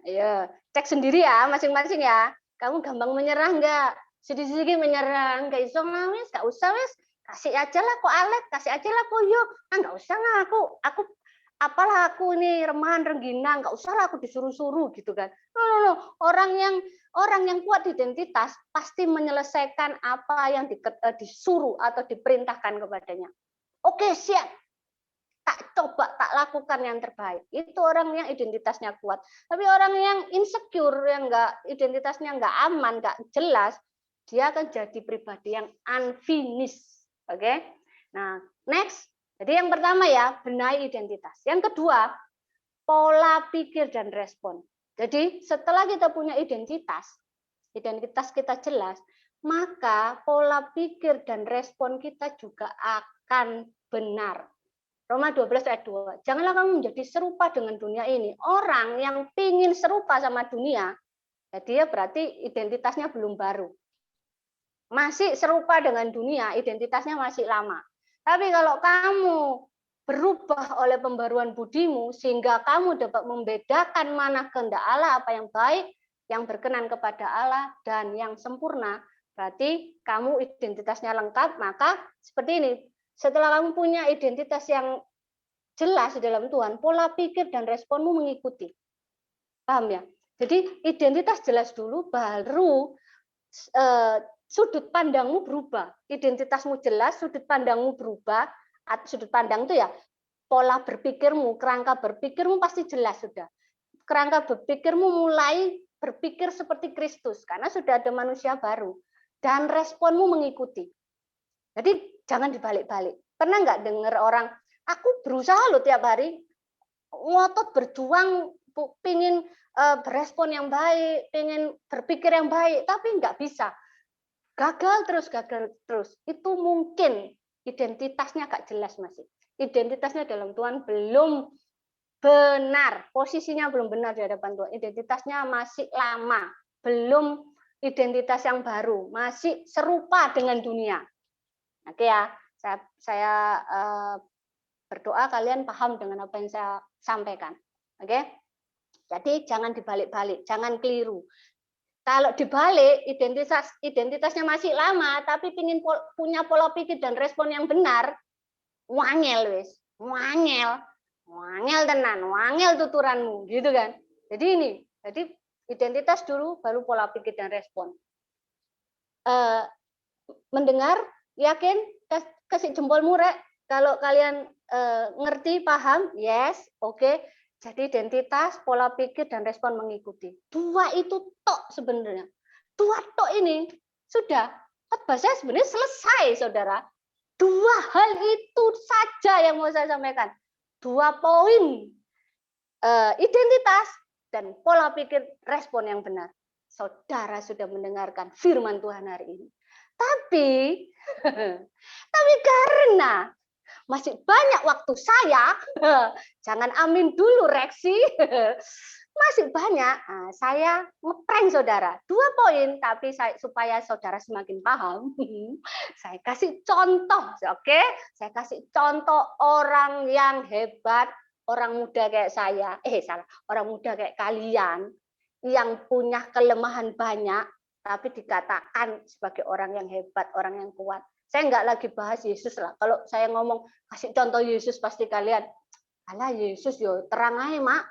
Ya, cek sendiri ya masing-masing ya. Kamu gampang menyerah enggak? Sedikit-sedikit menyerah, enggak iso wis, enggak usah wis. Kasih aja lah kok Alek, kasih aja lah kok yuk. Enggak usah lah aku apalah aku ini remahan renggina, enggak usah lah aku disuruh-suruh gitu kan. No. Orang yang kuat identitas pasti menyelesaikan apa yang disuruh atau diperintahkan kepadanya. Oke, siap. Tak coba, tak lakukan yang terbaik. Itu orang yang identitasnya kuat. Tapi orang yang insecure, yang identitasnya enggak aman, enggak jelas, dia akan jadi pribadi yang unfinished. Oke? Nah, next. Jadi yang pertama ya, benahi identitas. Yang kedua, pola pikir dan respon. Jadi setelah kita punya identitas kita jelas, maka pola pikir dan respon kita juga akan benar. Roma 12 ayat 2. Janganlah kamu menjadi serupa dengan dunia ini. Orang yang pingin serupa sama dunia, ya dia berarti identitasnya belum baru. Masih serupa dengan dunia, identitasnya masih lama. Tapi kalau kamu berubah oleh pembaruan budimu, sehingga kamu dapat membedakan mana kehendak Allah, apa yang baik, yang berkenan kepada Allah, dan yang sempurna, berarti kamu identitasnya lengkap. Maka seperti ini, setelah kamu punya identitas yang jelas di dalam Tuhan, pola pikir dan responmu mengikuti. Paham ya? Jadi identitas jelas dulu, baru sudut pandangmu berubah. Identitasmu jelas, sudut pandangmu berubah. Sudut pandang itu ya pola berpikirmu, kerangka berpikirmu pasti jelas sudah. Kerangka berpikirmu mulai berpikir seperti Kristus karena sudah ada manusia baru dan responmu mengikuti. Jadi jangan dibalik-balik. Pernah nggak dengar orang, aku berusaha loh tiap hari, ngotot berjuang, pingin berespon yang baik, pingin berpikir yang baik, tapi nggak bisa. Gagal terus. Itu mungkin identitasnya nggak jelas masih. Identitasnya dalam Tuhan belum benar, posisinya belum benar di hadapan Tuhan. Identitasnya masih lama, belum identitas yang baru, masih serupa dengan dunia. Oke ya, saya berdoa kalian paham dengan apa yang saya sampaikan. Oke? Jadi jangan dibalik-balik, jangan keliru. Kalau dibalik, identitasnya masih lama, tapi ingin punya pola pikir dan respon yang benar, wangel wis, wangel tenan, wangel tuturanmu, gitu kan? Jadi identitas dulu, baru pola pikir dan respon. Mendengar, yakin, kasih jempol murek. Kalau kalian ngerti, paham, yes, oke. Jadi identitas, pola pikir, dan respon mengikuti. Dua itu tok sebenarnya. Dua tok ini sudah, khotbah saya sebenarnya selesai, saudara. Dua hal itu saja yang mau saya sampaikan. 2 poin, identitas dan pola pikir respon yang benar. Saudara sudah mendengarkan firman Tuhan hari ini. Tapi karena masih banyak waktu saya, jangan amin dulu Reksi, masih banyak, saya ngeprank saudara. 2 poin, tapi supaya saudara semakin paham, saya kasih contoh, oke? Saya kasih contoh orang yang hebat, orang muda kayak saya, orang muda kayak kalian, yang punya kelemahan banyak, tapi dikatakan sebagai orang yang hebat, orang yang kuat. Saya nggak lagi bahas Yesus lah. Kalau saya ngomong kasih contoh Yesus, pasti kalian, alah Yesus yo terang aja mak.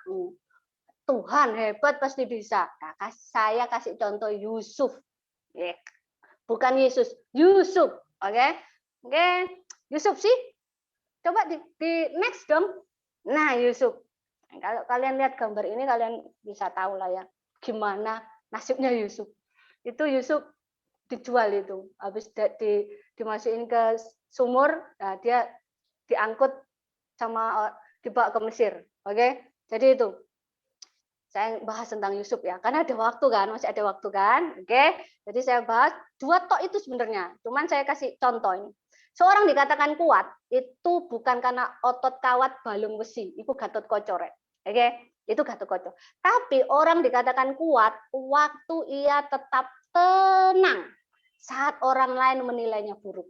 Tuhan hebat pasti bisa. Nah, saya kasih contoh Yusuf. Bukan Yesus, Yusuf. Oke? Yusuf sih. Coba di next dong. Nah, Yusuf. Kalau kalian lihat gambar ini, kalian bisa tahu lah ya gimana nasibnya Yusuf. Itu Yusuf dijual itu, habis dimasukin ke sumur, nah dia diangkut sama dibawa ke Mesir. Oke, jadi itu saya bahas tentang Yusuf ya, karena ada waktu kan, masih ada waktu kan. Oke, jadi saya bahas 2 tok itu sebenarnya, cuman saya kasih contoh ini. Seorang dikatakan kuat itu bukan karena otot kawat balung besi, itu Gatot Kaca. Oke, itu Gatot Kaca. Tapi orang dikatakan kuat waktu ia tetap tenang saat orang lain menilainya buruk.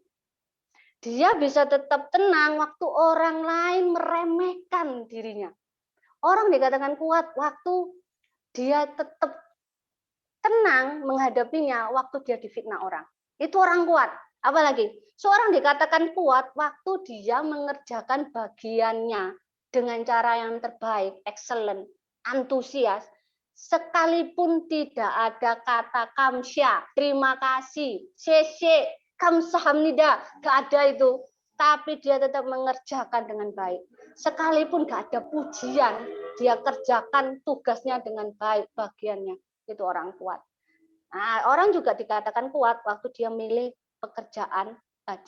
Dia bisa tetap tenang waktu orang lain meremehkan dirinya. Orang dikatakan kuat waktu dia tetap tenang menghadapinya waktu dia difitnah orang. Itu orang kuat. Apalagi seorang dikatakan kuat waktu dia mengerjakan bagiannya dengan cara yang terbaik, excellent, antusias, sekalipun tidak ada kata kamsya, terima kasih, cc, kamsahamnida, gak ada itu. Tapi dia tetap mengerjakan dengan baik. Sekalipun gak ada pujian, dia kerjakan tugasnya dengan baik bagiannya. Itu orang kuat. Nah, orang juga dikatakan kuat waktu dia milih pekerjaan,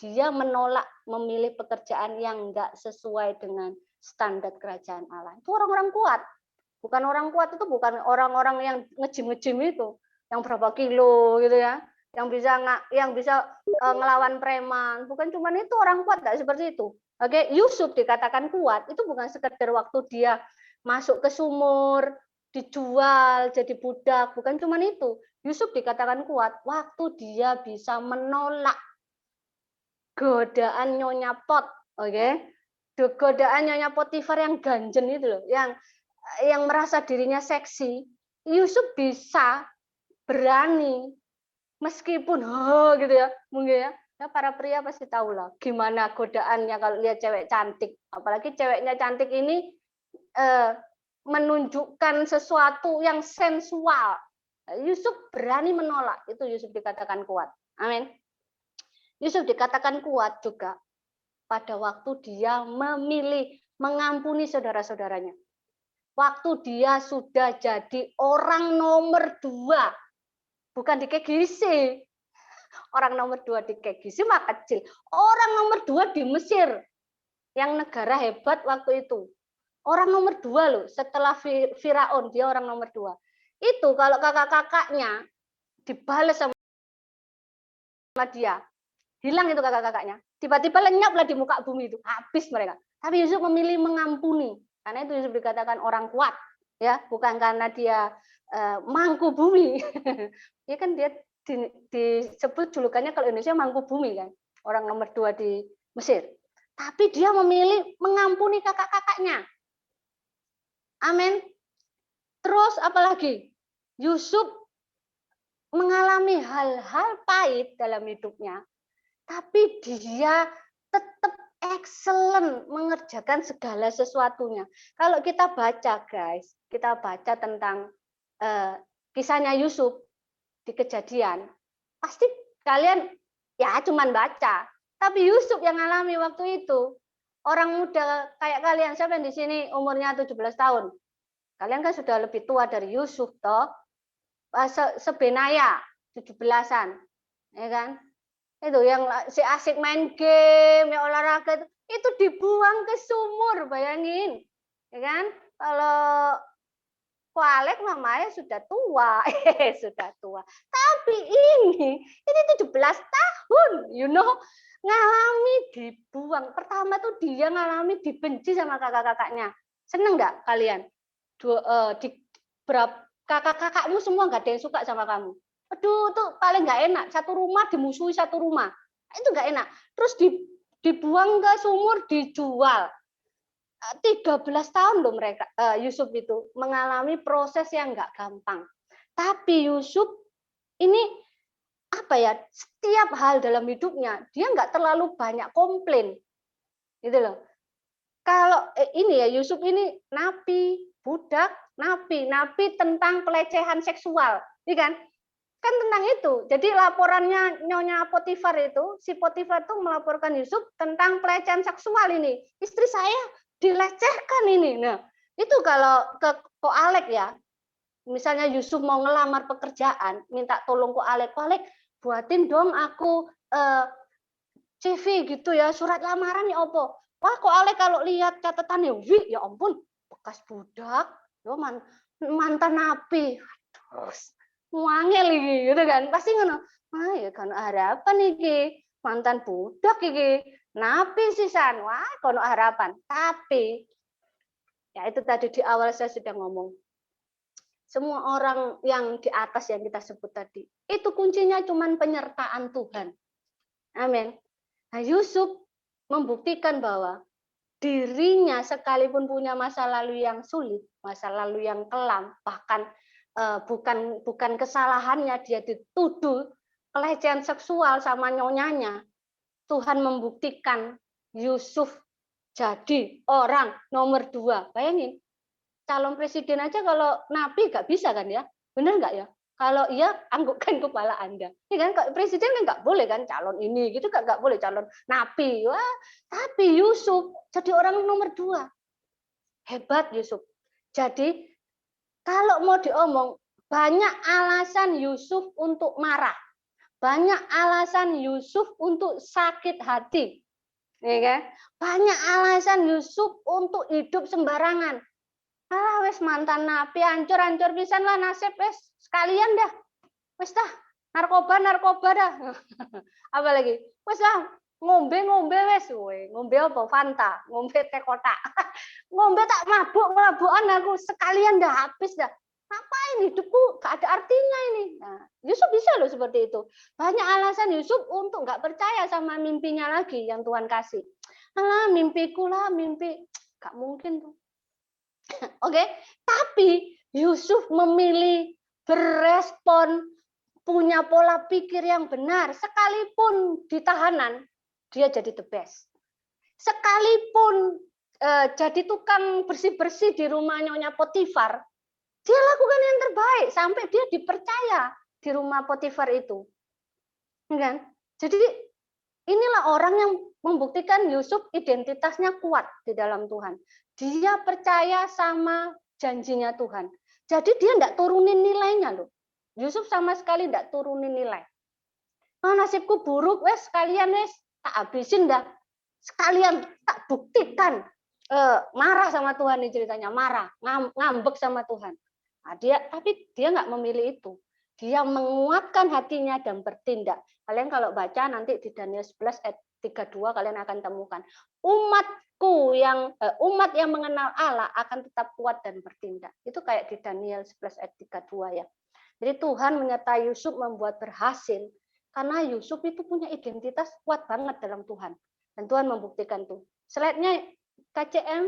dia menolak memilih pekerjaan yang enggak sesuai dengan standar kerajaan Allah. Itu orang-orang kuat. Bukan orang kuat itu bukan orang-orang yang ngejim-ngejim itu, yang berapa kilo gitu ya. yang bisa ngelawan preman. Bukan cuma itu orang kuat, nggak seperti itu. Oke, Yusuf dikatakan kuat itu bukan sekedar waktu dia masuk ke sumur, dijual jadi budak, bukan cuma itu. Yusuf dikatakan kuat waktu dia bisa menolak godaan Nyonya Pot, oke? Godaan Nyonya Potifar yang ganjen itu loh, yang merasa dirinya seksi. Yusuf bisa berani meskipun gitu ya, mungkin ya. Ya para pria pasti tahu lah gimana godaannya kalau lihat cewek cantik, apalagi ceweknya cantik ini menunjukkan sesuatu yang sensual. Yusuf berani menolak, itu Yusuf dikatakan kuat. Amin. Yusuf dikatakan kuat juga pada waktu dia memilih mengampuni saudara-saudaranya. Waktu dia sudah jadi orang nomor 2, bukan di KGC. Orang nomor 2 di KGC mah kecil. Orang nomor 2 di Mesir, yang negara hebat waktu itu. Orang nomor 2 loh, setelah Firaun, dia orang nomor 2. Itu kalau kakak-kakaknya dibalas sama dia, hilang itu kakak-kakaknya. Tiba-tiba lenyaplah di muka bumi itu, habis mereka. Tapi Yusuf memilih mengampuni. Karena itu Yusuf dikatakan orang kuat, ya, bukan karena dia mangku bumi. Ya kan dia disebut julukannya kalau Indonesia mangku bumi kan, orang nomor 2 di Mesir. Tapi dia memilih mengampuni kakak-kakaknya. Amin. Terus apalagi? Yusuf mengalami hal-hal pahit dalam hidupnya, tapi dia tetap excellent mengerjakan segala sesuatunya. Kalau kita baca, guys, kita baca tentang kisahnya Yusuf di Kejadian, pasti kalian ya cuman baca. Tapi Yusuf yang alami waktu itu, orang muda kayak kalian, siapa yang di sini umurnya 17 tahun? Kalian kan sudah lebih tua dari Yusuf, toh. Sebenaya 17-an, ya kan? Itu yang si asik main game, ya olahraga itu dibuang ke sumur, bayangin, ya kan? Kalau Alek mamanya sudah tua, sudah tua. Tapi ini 17 tahun, ngalami dibuang. Pertama tuh dia ngalami dibenci sama kakak-kakaknya. Seneng nggak kalian? Kakak-kakakmu semua nggak ada yang suka sama kamu. Aduh, tuh paling nggak enak. Satu rumah dimusuhi satu rumah. Itu nggak enak. Terus dibuang ke sumur, dijual. 13 tahun loh mereka, Yusuf itu mengalami proses yang nggak gampang. Tapi Yusuf ini setiap hal dalam hidupnya dia nggak terlalu banyak komplain, gitu loh. Kalau ini ya Yusuf ini napi, budak, napi tentang pelecehan seksual, iya kan? Kan tentang itu. Jadi laporannya Nyonya Potifar itu, si Potifar itu melaporkan Yusuf tentang pelecehan seksual ini. Istri saya dilecehkan ini. Nah, itu kalau ke Ko Alek ya, misalnya Yusuf mau ngelamar pekerjaan, minta tolong Ko Alek, buatin dong aku CV gitu ya, surat lamaran ya opo. Wah, Ko Alek kalau lihat catatannya, wih ya ampun, bekas budak, mantan napi. Terus wangel iki gitu kan. Pasti ngono. Ah ya kan harapan iki, mantan budak iki. Napi sisan. Wah, kono harapan. Tapi ya itu tadi di awal saya sudah ngomong. Semua orang yang di atas yang kita sebut tadi, itu kuncinya cuman penyertaan Tuhan. Amin. Nah, Yusuf membuktikan bahwa dirinya sekalipun punya masa lalu yang sulit, masa lalu yang kelam, bahkan bukan kesalahannya dia dituduh pelecehan seksual sama nyonyanya, Tuhan membuktikan Yusuf jadi orang nomor 2. Bayangin, calon presiden aja kalau napi nggak bisa kan ya, benar nggak ya? Kalau iya, anggukkan kepala Anda. Ya kan, presiden kan nggak boleh kan calon ini, gitu kan nggak boleh calon napi. Wah, tapi Yusuf jadi orang nomor 2. Hebat Yusuf. Jadi kalau mau diomong, banyak alasan Yusuf untuk marah. Banyak alasan Yusuf untuk sakit hati. Ya kan? Banyak alasan Yusuf untuk hidup sembarangan. Wes mantan napi, hancur pisan lah nasib, wes sekalian dah. Wes dah, narkoba dah. Apalagi, wes lah ngombe wes, ngombe apa? Fanta, ngombe teh kotak. Ngombe tak mabukan aku sekalian dah habis dah. Ngapain hidupku gak ada artinya ini. Nah, Yusuf bisa loh seperti itu. Banyak alasan Yusuf untuk nggak percaya sama mimpinya lagi yang Tuhan kasih. Alah, mimpiku lah, mimpi. Gak mungkin tuh. Oke, tapi Yusuf memilih berespon, punya pola pikir yang benar. Sekalipun di tahanan, dia jadi the best. Sekalipun jadi tukang bersih-bersih di rumah Nyonya Potifar, dia lakukan yang terbaik sampai dia dipercaya di rumah Potifar itu. Kan? Jadi inilah orang yang membuktikan Yusuf identitasnya kuat di dalam Tuhan. Dia percaya sama janjinya Tuhan. Jadi dia tidak turunin nilainya loh. Yusuf sama sekali tidak turunin nilai. Oh, nasibku buruk, wes sekalian wes tak habisin dah. Sekalian tak buktikan. Marah sama Tuhan nih ceritanya, marah, ngambek sama Tuhan. Nah, tapi dia nggak memilih itu. Dia menguatkan hatinya dan bertindak. Kalian kalau baca nanti di Daniel 11 ayat 32 kalian akan temukan. Umat yang mengenal Allah akan tetap kuat dan bertindak. Itu kayak di Daniel 11 ayat 32 ya. Jadi Tuhan menyertai Yusuf membuat berhasil karena Yusuf itu punya identitas kuat banget dalam Tuhan. Dan Tuhan membuktikan tuh. Slide-nya KCM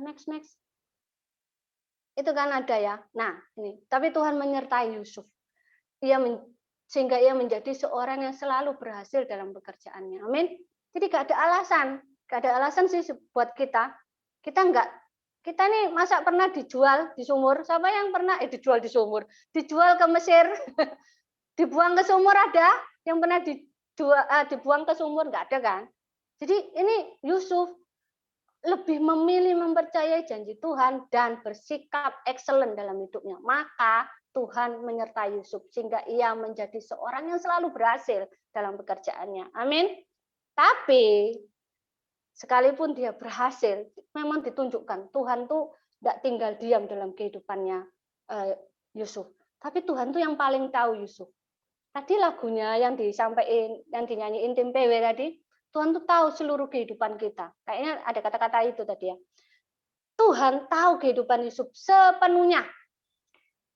next. Itu kan ada ya. Nah, ini. Tapi Tuhan menyertai Yusuf. Sehingga ia menjadi seorang yang selalu berhasil dalam pekerjaannya. Amin. Jadi gak ada alasan. Gak ada alasan sih buat kita. Kita nih masa pernah dijual di sumur? Siapa yang pernah dijual di sumur? Dijual ke Mesir. Dibuang ke sumur ada? Yang pernah dibuang ke sumur? Nggak ada kan? Jadi ini Yusuf lebih memilih mempercayai janji Tuhan dan bersikap excellent dalam hidupnya. Maka Tuhan menyertai Yusuf sehingga ia menjadi seorang yang selalu berhasil dalam pekerjaannya. Amin. Tapi sekalipun dia berhasil, memang ditunjukkan Tuhan tuh tidak tinggal diam dalam kehidupannya Yusuf. Tapi Tuhan tuh yang paling tahu Yusuf. Tadi lagunya yang disampaikan, yang dinyanyiin tim PW tadi, Tuhan tuh tahu seluruh kehidupan kita. Kayaknya ada kata-kata itu tadi ya. Tuhan tahu kehidupan Yusuf sepenuhnya.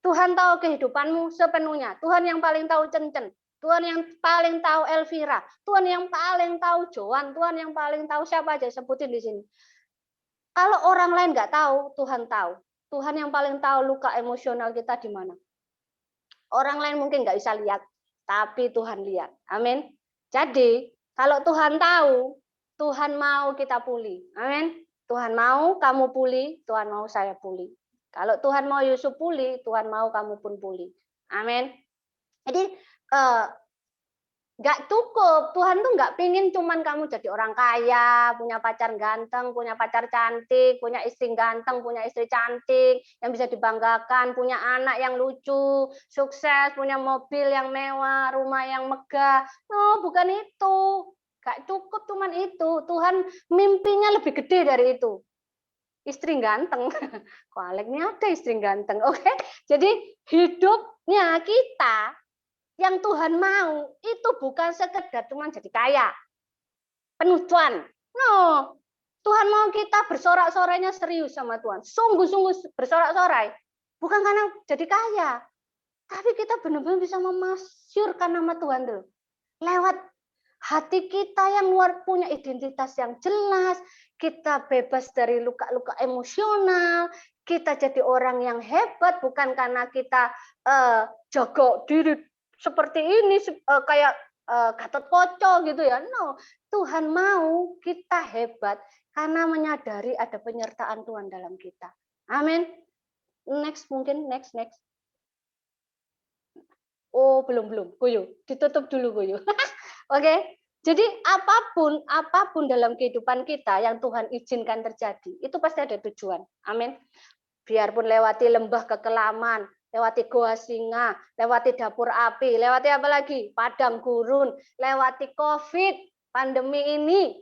Tuhan tahu kehidupanmu sepenuhnya. Tuhan yang paling tahu Cencen. Tuhan yang paling tahu Elvira. Tuhan yang paling tahu Joan. Tuhan yang paling tahu siapa aja sebutin di sini. Kalau orang lain nggak tahu, Tuhan tahu. Tuhan yang paling tahu luka emosional kita di mana. Orang lain mungkin nggak bisa lihat, tapi Tuhan lihat. Amin. Jadi kalau Tuhan tahu, Tuhan mau kita pulih. Amin. Tuhan mau kamu pulih, Tuhan mau saya pulih. Kalau Tuhan mau Yusuf pulih, Tuhan mau kamu pun pulih. Amin. Jadi nggak cukup. Tuhan tuh nggak pingin cuman kamu jadi orang kaya, punya pacar ganteng, punya pacar cantik, punya istri ganteng, punya istri cantik, yang bisa dibanggakan, punya anak yang lucu, sukses, punya mobil yang mewah, rumah yang megah. No, bukan itu. Nggak cukup cuman itu. Tuhan mimpinya lebih gede dari itu. Istri ganteng. Kok Aleknya ada istri ganteng. Oke. Jadi hidupnya kita yang Tuhan mau itu bukan sekedar cuma jadi kaya, penuh cuan. No, Tuhan mau kita bersorak-sorainya serius sama Tuhan, sungguh-sungguh bersorak-sorai, bukan karena jadi kaya, tapi kita benar-benar bisa memasyurkan nama Tuhan tuh lewat hati kita yang punya identitas yang jelas, kita bebas dari luka-luka emosional, kita jadi orang yang hebat bukan karena kita jago diri seperti ini kayak Gatot Koco gitu ya. No, Tuhan mau kita hebat karena menyadari ada penyertaan Tuhan dalam kita. Amin. Next mungkin next. Oh, belum. Goyo, ditutup dulu Goyo. Oke. Jadi apapun dalam kehidupan kita yang Tuhan izinkan terjadi, itu pasti ada tujuan. Amin. Biarpun lewati lembah kekelaman, lewati goa singa, lewati dapur api, lewati apa lagi? Padang gurun, lewati COVID, pandemi ini.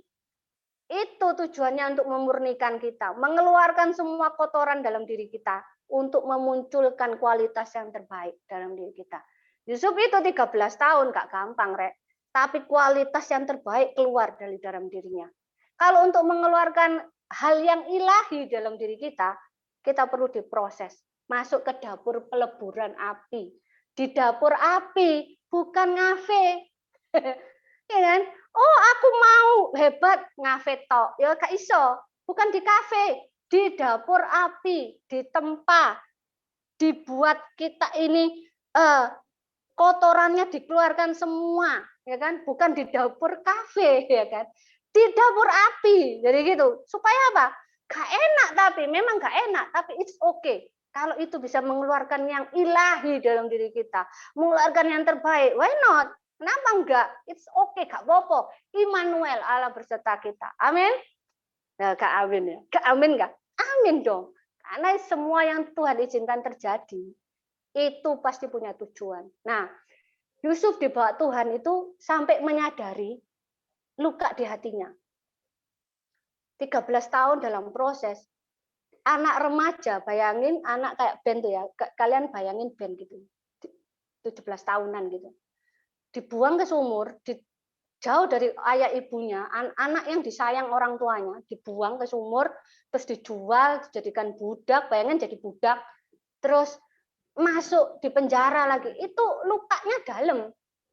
Itu tujuannya untuk memurnikan kita, mengeluarkan semua kotoran dalam diri kita untuk memunculkan kualitas yang terbaik dalam diri kita. Yusuf itu 13 tahun, gak gampang, Rek. Tapi kualitas yang terbaik keluar dari dalam dirinya. Kalau untuk mengeluarkan hal yang ilahi dalam diri kita perlu diproses. Masuk ke dapur peleburan api. Di dapur api, bukan ngafe. Ya kan? Oh, aku mau hebat ngafe tok. Ya gak iso. Bukan di kafe, di dapur api, di tempat dibuat kita ini kotorannya dikeluarkan semua, ya kan? Bukan di dapur kafe, ya kan? Di dapur api, jadi gitu. Supaya apa? Gak enak tapi memang gak enak, tapi it's okay. Kalau itu bisa mengeluarkan yang ilahi dalam diri kita, mengeluarkan yang terbaik, why not? Kenapa enggak? It's okay, gak apa-apa. Immanuel, Allah berserta kita. Amin. Nah, Kak Amin ya. Kak Amin enggak? Amin dong. Karena semua yang Tuhan izinkan terjadi, itu pasti punya tujuan. Nah, Yusuf dibawa Tuhan itu sampai menyadari luka di hatinya. 13 tahun dalam proses. Anak remaja, bayangin anak kayak Ben tuh ya. Kalian bayangin Ben gitu. 17 tahunan gitu. Dibuang ke sumur, jauh dari ayah ibunya, anak yang disayang orang tuanya, dibuang ke sumur, terus dijual, dijadikan budak, bayangin jadi budak, terus masuk di penjara lagi, itu lukanya dalam.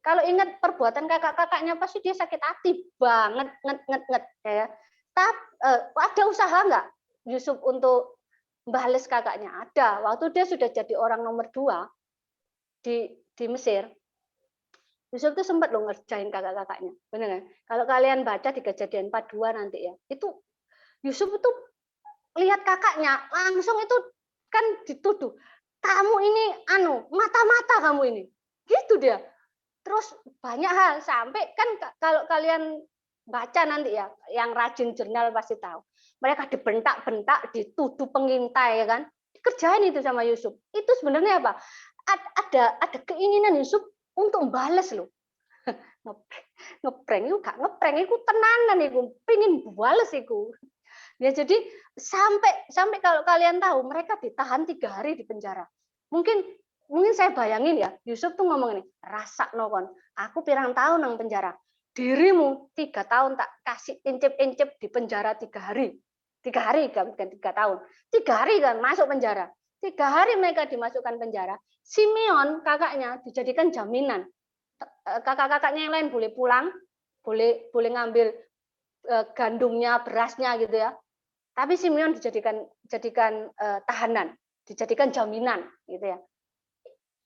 Kalau ingat perbuatan kakak-kakaknya pasti dia sakit hati banget, nget ya. Tapi ada usaha nggak Yusuf untuk bales kakaknya? Ada. Waktu dia sudah jadi orang nomor 2 di Mesir, Yusuf tuh sempat loh ngerjain kakak-kakaknya, benar kan? Kalau kalian baca di Kejadian 42 nanti ya, itu Yusuf itu lihat kakaknya langsung itu kan dituduh, kamu ini mata-mata kamu ini, gitu dia. Terus banyak hal sampai kan kalau kalian baca nanti ya, yang rajin jurnal pasti tahu. Mereka dibentak-bentak, dituduh pengintai ya kan, dikerjain itu sama Yusuf. Itu sebenarnya apa? Ada keinginan Yusuf untuk balas loh. Ngeprank itu gak ngeprank itu tenanan itu, pengen balas itu. Ya jadi sampai kalau kalian tahu mereka ditahan 3 hari di penjara. Mungkin saya bayangin ya, Yusuf tuh ngomong ini, rasa nokon, aku pirang tahun nang penjara. Dirimu 3 tahun tak kasih incip-incip di penjara 3 hari. 3 hari kan, bukan 3 tahun. 3 hari kan masuk penjara. 3 hari mereka dimasukkan penjara. Simeon kakaknya dijadikan jaminan. Kakak-kakaknya yang lain boleh pulang, boleh ngambil gandumnya, berasnya gitu ya. Tapi Simeon dijadikan tahanan, dijadikan jaminan gitu ya.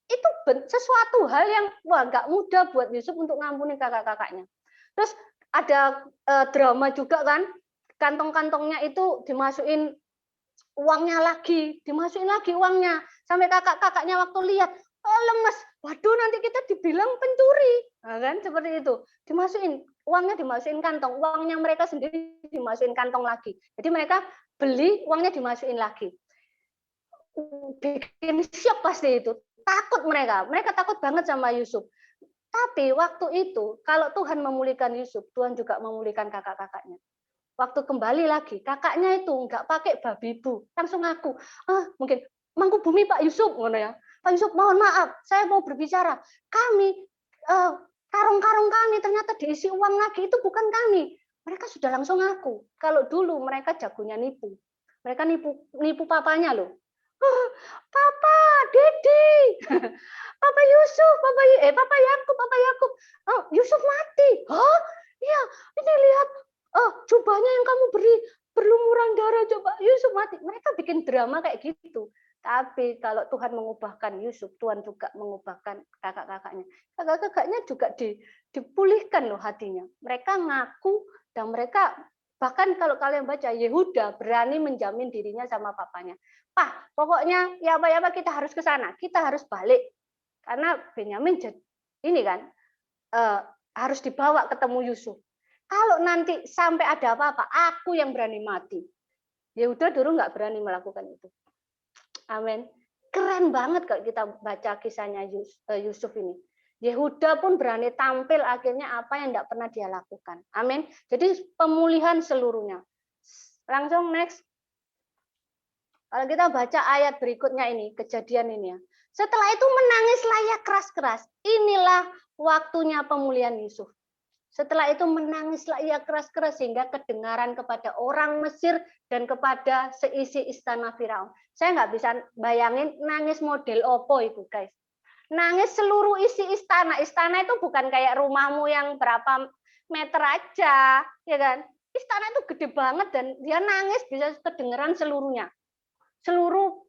Itu sesuatu hal yang nggak mudah buat Yusuf untuk ngampuni kakak-kakaknya. Terus ada drama juga kan, kantong-kantongnya itu dimasukin dimasukin lagi uangnya. Sampai kakak-kakaknya waktu lihat, oh lemes, waduh nanti kita dibilang pencuri. Nah, kan seperti itu. Uangnya dimasukin kantong, uangnya mereka sendiri dimasukin kantong lagi. Jadi mereka beli, uangnya dimasukin lagi. Bikin syok pasti itu. Takut mereka takut banget sama Yusuf. Tapi waktu itu, kalau Tuhan memulihkan Yusuf, Tuhan juga memulihkan kakak-kakaknya. Waktu kembali lagi, kakaknya itu nggak pakai babi bu, langsung ngaku, mungkin mangku bumi Pak Yusuf, ngono ya. Pak Yusuf, mohon maaf, saya mau berbicara. Kami karung-karung kami ternyata diisi uang lagi, itu bukan kami. Mereka sudah langsung ngaku. Kalau dulu mereka jagonya nipu, mereka nipu papanya loh. Papa, Dedi, Papa Yusuf, Papa Yakub, Yusuf mati. Hah? Iya, ini lihat, jubahnya yang kamu beri berlumuran darah, coba Yusuf mati. Mereka bikin drama kayak gitu. Tapi kalau Tuhan mengubahkan Yusuf, Tuhan juga mengubahkan kakak-kakaknya. Kakak-kakaknya juga dipulihkan loh hatinya. Mereka ngaku dan mereka bahkan kalau kalian baca Yehuda berani menjamin dirinya sama papanya. Pak, pokoknya ya apa kita harus ke sana, kita harus balik. Karena Benyamin ini kan harus dibawa ketemu Yusuf. Kalau nanti sampai ada apa-apa, aku yang berani mati. Yehuda dulu nggak berani melakukan itu. Amin. Keren banget kalau kita baca kisahnya Yusuf ini. Yehuda pun berani tampil akhirnya apa yang tidak pernah dia lakukan. Amin. Jadi pemulihan seluruhnya. Langsung next. Kalau kita baca ayat berikutnya ini, kejadian ini ya. Setelah itu menangislah ia keras-keras. Inilah waktunya pemulihan Yusuf. Setelah itu menangislah ia keras-keras sehingga kedengaran kepada orang Mesir dan kepada seisi istana Firaun. Saya nggak bisa bayangin nangis model opo itu, guys. Nangis seluruh isi istana. Istana itu bukan kayak rumahmu yang berapa meter aja, ya kan? Istana itu gede banget dan dia nangis bisa kedengaran seluruhnya. Seluruh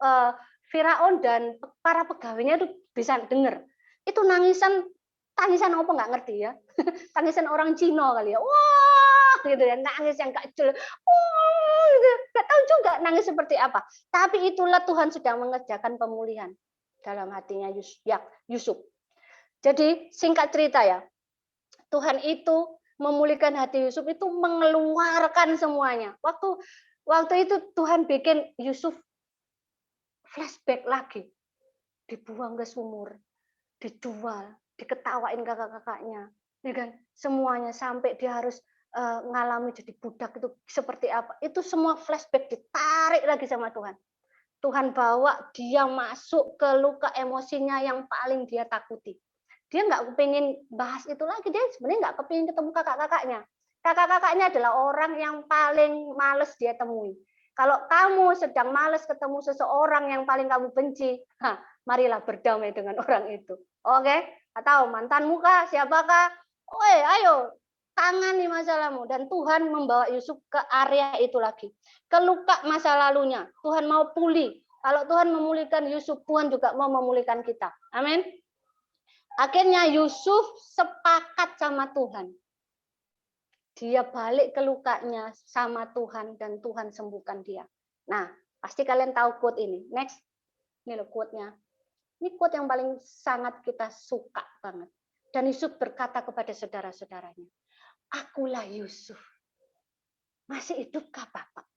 Firaun dan para pegawainya itu bisa dengar. Itu tangisan apa nggak ngerti ya. Tangisan orang Cina kali ya. Wah, gitu ya, nangis yang gak jelas. Wah, gitu. Gak tahu juga nangis seperti apa. Tapi itulah Tuhan sedang mengerjakan pemulihan dalam hatinya Yusuf. Jadi singkat cerita ya, Tuhan itu memulihkan hati Yusuf itu mengeluarkan semuanya. Waktu itu Tuhan bikin Yusuf flashback lagi, dibuang ke sumur, dijual, diketawain kakak-kakaknya, ya kan? Semuanya sampai dia harus ngalami jadi budak itu seperti apa? Itu semua flashback ditarik lagi sama Tuhan. Tuhan bawa dia masuk ke luka emosinya yang paling dia takuti. Dia nggak kepingin bahas itu lagi, dia sebenarnya nggak kepingin ketemu kakak-kakaknya. Kakak-kakaknya adalah orang yang paling males dia temui. Kalau kamu sedang males ketemu seseorang yang paling kamu benci, marilah berdamai dengan orang itu. Oke? Atau mantanmu kah? Siapakah? Oi, ayo tangani masalahmu. Dan Tuhan membawa Yusuf ke area itu lagi. Ke luka masa lalunya. Tuhan mau pulih. Kalau Tuhan memulihkan Yusuf, Tuhan juga mau memulihkan kita. Amin. Akhirnya Yusuf sepakat sama Tuhan. Dia balik ke lukanya sama Tuhan dan Tuhan sembuhkan dia. Nah, pasti kalian tahu quote ini. Next. Ini loh quote-nya. Ini quote yang paling sangat kita suka banget. Dan Yusuf berkata kepada saudara-saudaranya, "Akulah Yusuf. Masih hidupkah Bapak?"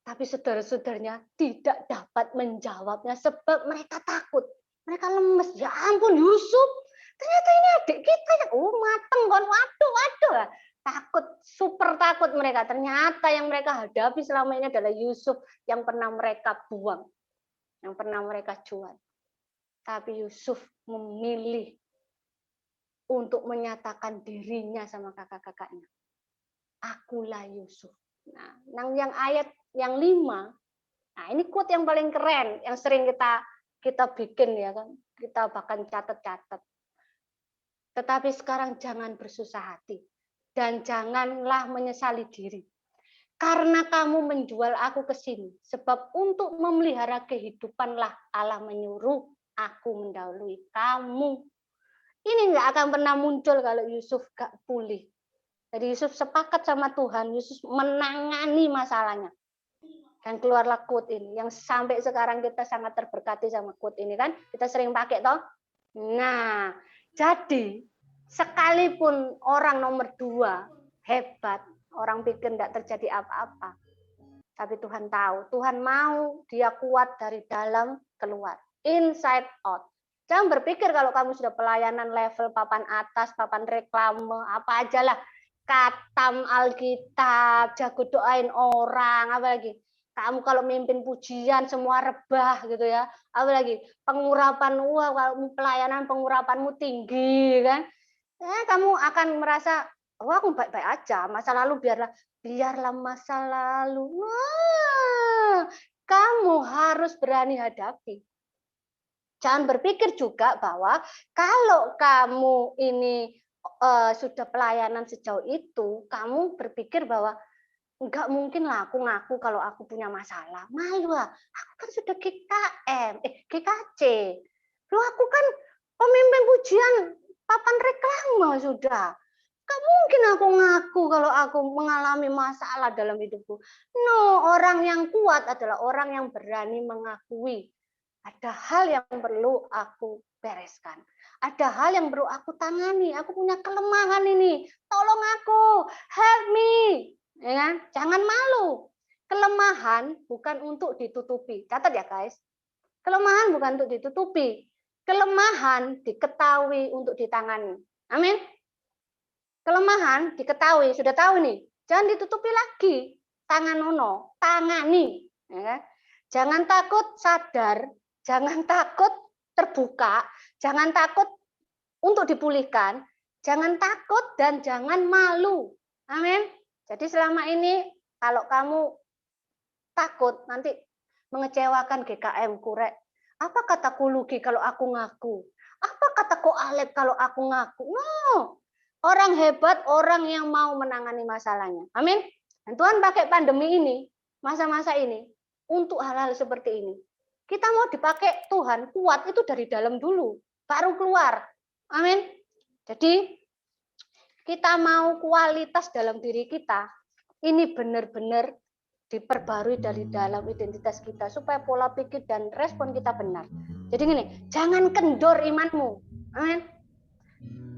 Tapi saudara-saudaranya tidak dapat menjawabnya sebab mereka takut. Mereka lemes. Ya ampun Yusuf, ternyata ini adik kita ya. Mateng kan. Waduh. Takut, super takut mereka. Ternyata yang mereka hadapi selama ini adalah Yusuf yang pernah mereka buang. Yang pernah mereka jual. Tapi Yusuf memilih untuk menyatakan dirinya sama kakak-kakaknya. Akulah Yusuf. Nah, yang ayat yang 5, nah ini quote yang paling keren, yang sering kita bikin ya kan. Kita bahkan catat-catat. Tetapi sekarang jangan bersusah hati. Dan janganlah menyesali diri. Karena kamu menjual aku ke sini. Sebab untuk memelihara kehidupanlah Allah menyuruh aku mendahului kamu. Ini nggak akan pernah muncul kalau Yusuf gak pulih. Jadi Yusuf sepakat sama Tuhan. Yusuf menangani masalahnya. Dan keluarlah quote ini. Yang sampai sekarang kita sangat terberkati sama quote ini kan. Kita sering pakai toh. Nah, jadi sekalipun orang nomor 2 hebat, orang pikir tidak terjadi apa-apa. Tapi Tuhan tahu, Tuhan mau dia kuat dari dalam keluar. Inside out. Jangan berpikir kalau kamu sudah pelayanan level papan atas, papan reklame, apa aja lah. Katam Alkitab, jago doain orang, apa lagi. Kamu kalau mimpin pujian semua rebah gitu ya. Apalagi pengurapan kalau pelayanan pengurapanmu tinggi kan. Kamu akan merasa aku baik-baik aja, masa lalu biarlah masa lalu. Nah, kamu harus berani hadapi. Jangan berpikir juga bahwa kalau kamu ini sudah pelayanan sejauh itu, kamu berpikir bahwa enggak mungkin lah aku ngaku kalau aku punya masalah. Malu lah. Aku kan sudah GKC. Loh aku kan pemimpin pujian papan reklame sudah. Gak mungkin aku ngaku kalau aku mengalami masalah dalam hidupku. No, orang yang kuat adalah orang yang berani mengakui. Ada hal yang perlu aku bereskan. Ada hal yang perlu aku tangani. Aku punya kelemahan ini. Tolong aku. Help me. Ya kan? Jangan malu. Kelemahan bukan untuk ditutupi. Catat ya guys. Kelemahan bukan untuk ditutupi. Kelemahan diketahui untuk ditangani. Amin. Kelemahan diketahui, sudah tahu nih. Jangan ditutupi lagi. Tangani. Ya. Jangan takut sadar, jangan takut terbuka, jangan takut untuk dipulihkan, jangan takut dan jangan malu. Amin. Jadi selama ini kalau kamu takut nanti mengecewakan GKM kurek. Apa kataku Lugi kalau aku ngaku? Apa kataku Alek kalau aku ngaku? No. Orang hebat, orang yang mau menangani masalahnya. Amin. Dan Tuhan pakai pandemi ini, masa-masa ini, untuk hal-hal seperti ini. Kita mau dipakai Tuhan kuat itu dari dalam dulu, baru keluar. Amin. Jadi kita mau kualitas dalam diri kita, ini benar-benar diperbarui dari dalam identitas kita supaya pola pikir dan respon kita benar. Jadi gini, jangan kendor imanmu. Amin.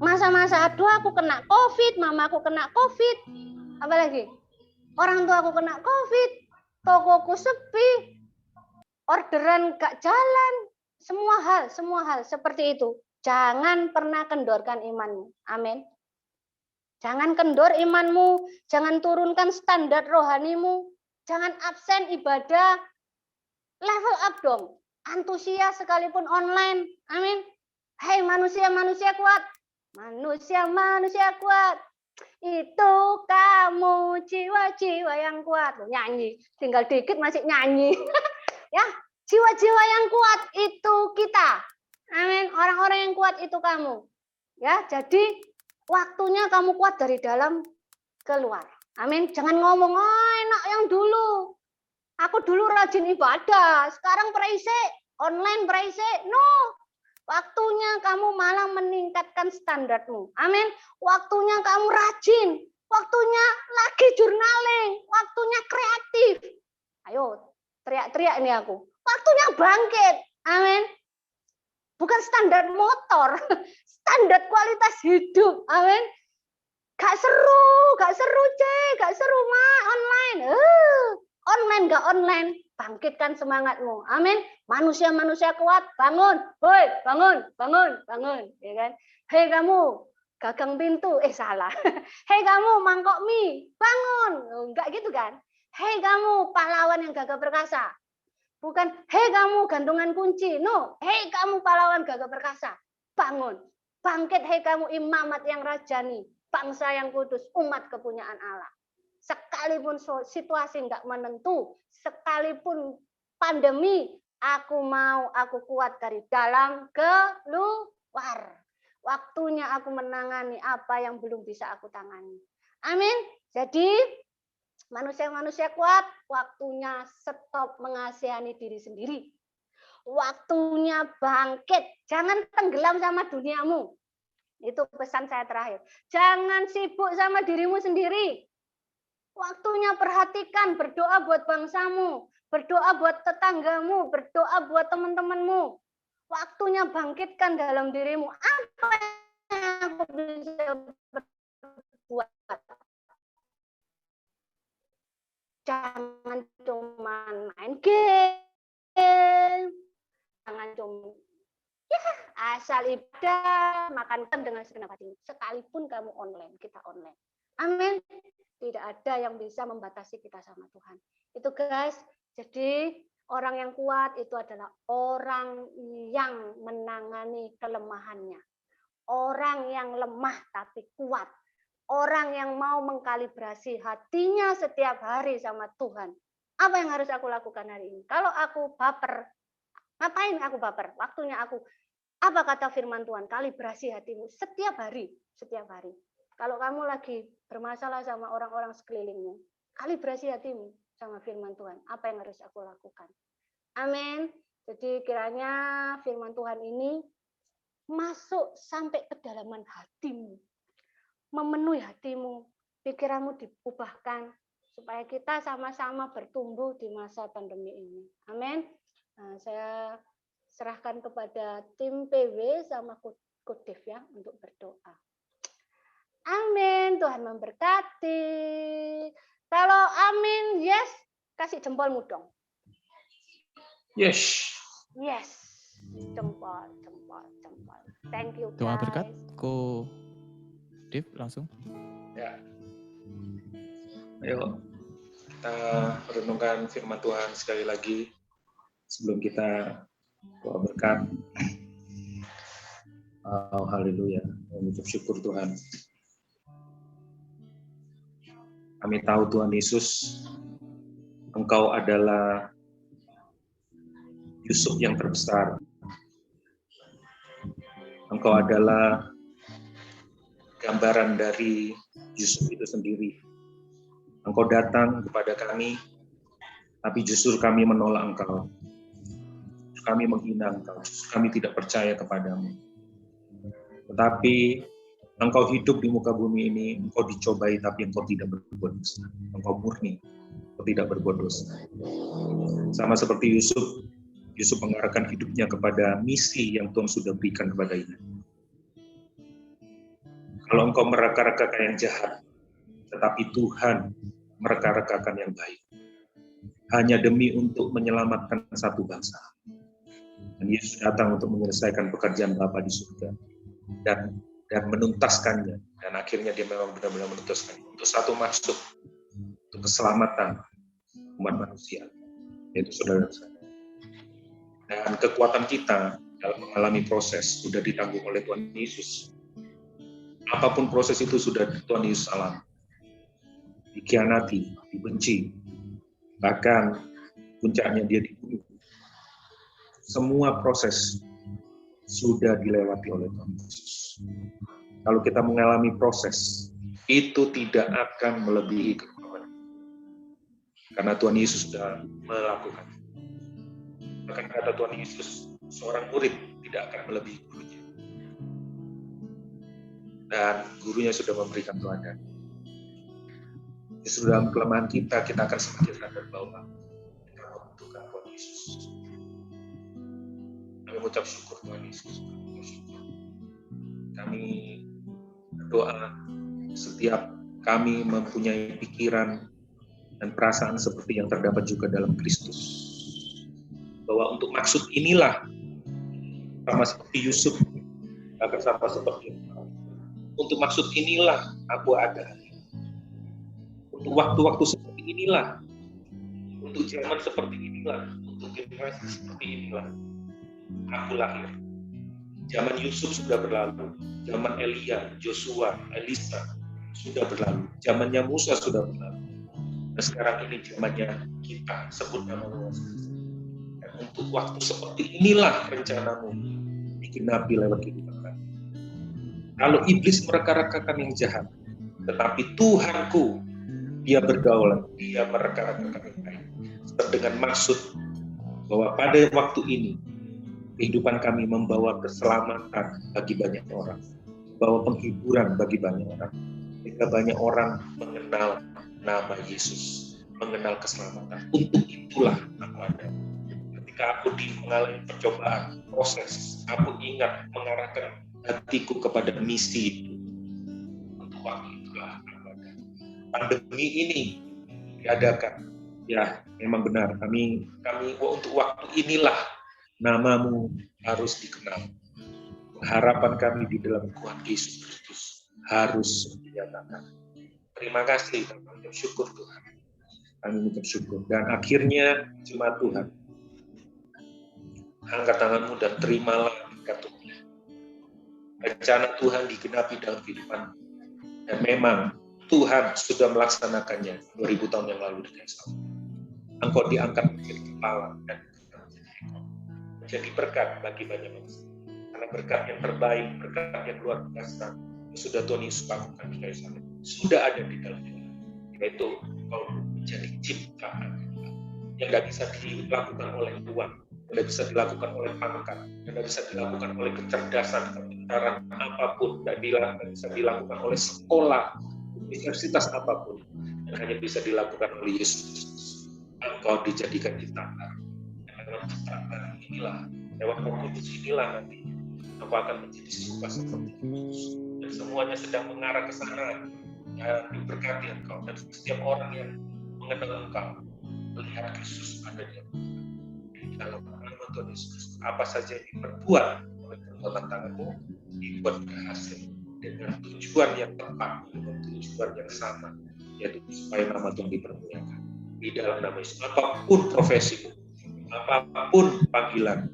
Masa-masa aduh aku kena COVID, mamaku kena COVID, apalagi orang tua aku kena COVID, tokoku sepi, orderan gak jalan, semua hal seperti itu. Jangan pernah kendorkan imanmu. Amin. Jangan kendor imanmu, jangan turunkan standar rohanimu, jangan absen ibadah, level up dong. Antusias sekalipun online. Amin. Hei manusia-manusia kuat. Manusia-manusia kuat. Itu kamu jiwa-jiwa yang kuat. Loh, nyanyi. Tinggal dikit masih nyanyi. Ya, jiwa-jiwa yang kuat itu kita. Amin. Orang-orang yang kuat itu kamu. Ya, jadi waktunya kamu kuat dari dalam keluar. Amin. Jangan ngomong, oh enak yang dulu. Aku dulu rajin ibadah, sekarang praise, online praise. No. Waktunya kamu malah meningkatkan standarmu. Amin. Waktunya kamu rajin. Waktunya lagi journaling. Waktunya kreatif. Ayo, teriak-teriak ini aku. Waktunya bangkit. Amin. Bukan standar motor. Standar kualitas hidup. Amin. Gak seru, gak seru, Ma, online. Online gak online, bangkitkan semangatmu. Amin. Manusia-manusia kuat, bangun. Woi, bangun. Ya kan? Hei kamu, gagang pintu. Salah. Hei kamu, mangkok mie, bangun. Enggak gitu kan? Hei kamu, pahlawan yang gagah perkasa. Bukan, hei kamu, gantungan kunci. No, hei kamu, pahlawan gagah perkasa. Bangun. Bangkit, hei kamu, imamat yang rajani. Bangsa yang kudus, umat kepunyaan Allah. Sekalipun situasi nggak menentu, sekalipun pandemi, aku kuat dari dalam keluar. Waktunya aku menangani apa yang belum bisa aku tangani. Amin. Jadi manusia-manusia kuat, waktunya stop mengasihani diri sendiri. Waktunya bangkit, jangan tenggelam sama duniamu. Itu pesan saya terakhir. Jangan sibuk sama dirimu sendiri. Waktunya perhatikan, berdoa buat bangsamu, berdoa buat tetanggamu, berdoa buat teman-temanmu. Waktunya bangkitkan dalam dirimu. Apa yang aku bisa berbuat? Jangan cuma main game, jangan cuma asal ibadah, makan dengan segenap hati. Sekalipun kamu online, kita online. Amin. Tidak ada yang bisa membatasi kita sama Tuhan. Itu guys, jadi orang yang kuat itu adalah orang yang menangani kelemahannya. Orang yang lemah tapi kuat. Orang yang mau mengkalibrasi hatinya setiap hari sama Tuhan. Apa yang harus aku lakukan hari ini? Kalau aku baper, ngapain aku baper? Waktunya aku, apa kata firman Tuhan? Kalibrasi hatimu setiap hari. Setiap hari. Kalau kamu lagi bermasalah sama orang-orang sekelilingmu, kalibrasi hatimu sama firman Tuhan. Apa yang harus aku lakukan? Amin. Jadi kiranya firman Tuhan ini masuk sampai ke kedalaman hatimu. Memenuhi hatimu, pikiranmu diubahkan, supaya kita sama-sama bertumbuh di masa pandemi ini. Amin. Nah, saya serahkan kepada tim PW sama Kudif ya untuk berdoa. Amin. Tuhan memberkati. Kalau amin, yes, kasih jempolmu dong. Yes. Yes. Jempol. Thank you guys. Doa berkat, Ko Div langsung. Ya. Ayo kita renungkan firman Tuhan sekali lagi sebelum kita doa berkat. Oh, haleluya. Mengucap syukur Tuhan. Kami tahu Tuhan Yesus, Engkau adalah Yusuf yang terbesar. Engkau adalah gambaran dari Yusuf itu sendiri. Engkau datang kepada kami, tapi justru kami menolak Engkau. Kami menghina Engkau, kami tidak percaya kepadamu. Tetapi Engkau hidup di muka bumi ini, Engkau dicobai tapi Engkau tidak berbuat dosa. Engkau murni, Engkau tidak berbuat dosa. Sama seperti Yusuf, Yusuf mengarahkan hidupnya kepada misi yang Tuhan sudah berikan kepadanya. Kalau engkau mereka-rekakan yang jahat, tetapi Tuhan mereka-rekakan yang baik. Hanya demi untuk menyelamatkan satu bangsa. Dan Yesus datang untuk menyelesaikan pekerjaan Bapa di surga. Dan menuntaskannya. Dan akhirnya dia memang benar-benar menuntaskannya. Untuk satu maksud. Untuk keselamatan umat manusia. Yaitu saudara-saudara. Dan kekuatan kita dalam mengalami proses sudah ditanggung oleh Tuhan Yesus. Apapun proses itu sudah Tuhan Yesus alami. Dikhianati, dibenci, bahkan puncaknya dia dibunuh. Semua proses sudah dilewati oleh Tuhan Yesus. Kalau kita mengalami proses, itu tidak akan melebihi kemampuan. Karena Tuhan Yesus sudah melakukan. Bahkan kata Tuhan Yesus, seorang murid tidak akan melebihi gurunya. Dan gurunya sudah memberikan teladan. Justru dalam kelemahan kita akan semakin sadar bahwa kita membutuhkan Tuhan Yesus. Kami mengucap syukur Tuhan Yesus. Kami berdoa setiap kami mempunyai pikiran dan perasaan seperti yang terdapat juga dalam Kristus. Bahwa untuk maksud inilah, sama seperti Yusuf, akan sama seperti untuk maksud inilah aku ada. Untuk waktu-waktu seperti inilah, untuk zaman seperti inilah, untuk generasi seperti inilah, aku lahir. Zaman Yusuf sudah berlalu, zaman Elia, Joshua, Elisa sudah berlalu, zamannya Musa sudah berlalu. Dan sekarang ini zamannya kita, sebut nama Tuhan. Dan untuk waktu seperti inilah rencanamu digenapi lewat kehidupan kami. Kalau iblis mereka-rekakan yang jahat, tetapi Tuhanku, dia bergaulan, dia mereka-rekakan yang baik. Dengan maksud bahwa pada waktu ini, kehidupan kami membawa keselamatan bagi banyak orang. Membawa penghiburan bagi banyak orang. Sehingga banyak orang mengenal nama Yesus. Mengenal keselamatan. Untuk itulah aku ada. Ketika aku mengalami percobaan, proses, aku ingat mengarahkan hatiku kepada misi itu. Untuk waktu itulah aku ada. Pandemi ini diadakan. Ya, memang benar. Kami untuk waktu inilah namamu harus dikenal. Harapan kami di dalam Tuhan Yesus Kristus harus dinyatakan. Terima kasih, kami mengucap syukur Tuhan. Kami mengucap syukur. Dan akhirnya jemaat Tuhan, angkat tanganmu dan terimalah berkat-Nya. Rencana Tuhan digenapi dalam kehidupan. Dan memang Tuhan sudah melaksanakannya 2000 tahun yang lalu dengan sama. Engkau diangkat menjadi kepala dan menjadi ekor. Menjadi berkat bagi banyak manusia. Karena berkat yang terbaik, berkat yang luar biasa, yang sudah Tuhan Yesus lakukan di kayu salib, sudah ada di dalamnya. Yaitu engkau menjadi ciptaan yang tidak bisa dilakukan oleh uang, tidak bisa dilakukan oleh pangkat, tidak bisa dilakukan oleh kecerdasan, kepintaran apapun, tidak bisa dilakukan oleh sekolah, universitas apapun, yang hanya bisa dilakukan oleh Yesus. Engkau dijadikan ciptaan. Lewat ciptaan inilah, lewat Roh Kudus inilah nanti engkau akan menjadi serupa seperti Yesus. Dan semuanya sedang mengarah ke sana. Ya, diberkati engkau dan setiap orang yang mengenal engkau melihat Kristus ada di dalam nama Tuhan Yesus. Apa saja yang diperbuat oleh perbuatan tanganmu dibuat berhasil dengan tujuan yang tepat, dengan tujuan yang sama, yaitu supaya nama Tuhan dipermuliakan di dalam nama Yesus. Apapun profesimu, apapun panggilan,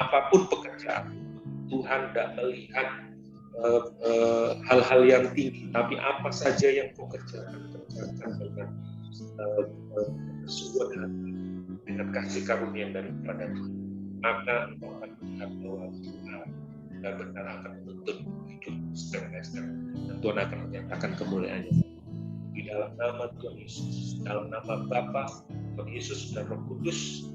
apapun pekerjaan, Tuhan tidak melihat hal-hal yang tinggi, tapi apa saja yang kau kerjakan dengan kesungguhan hati, dengan kasih karunia daripada Tuhan, maka engkau akan melihat bahwa Tuhan benar-benar akan menuntun hidup step by step, dan Tuhan akan menyatakan kemuliaannya di dalam nama Tuhan Yesus, dalam nama Bapa, Tuhan Yesus dan Roh Kudus.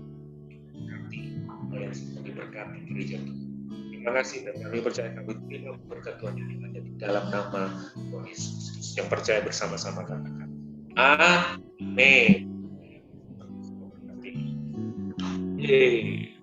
Nanti yang sedang diberkati gereja Tuhan. Terima kasih, dan kami percaya kami terima berkat Tuhan ini hanya di dalam nama Tuhan Yesus. Yang percaya bersama-sama katakan amin. Yeay.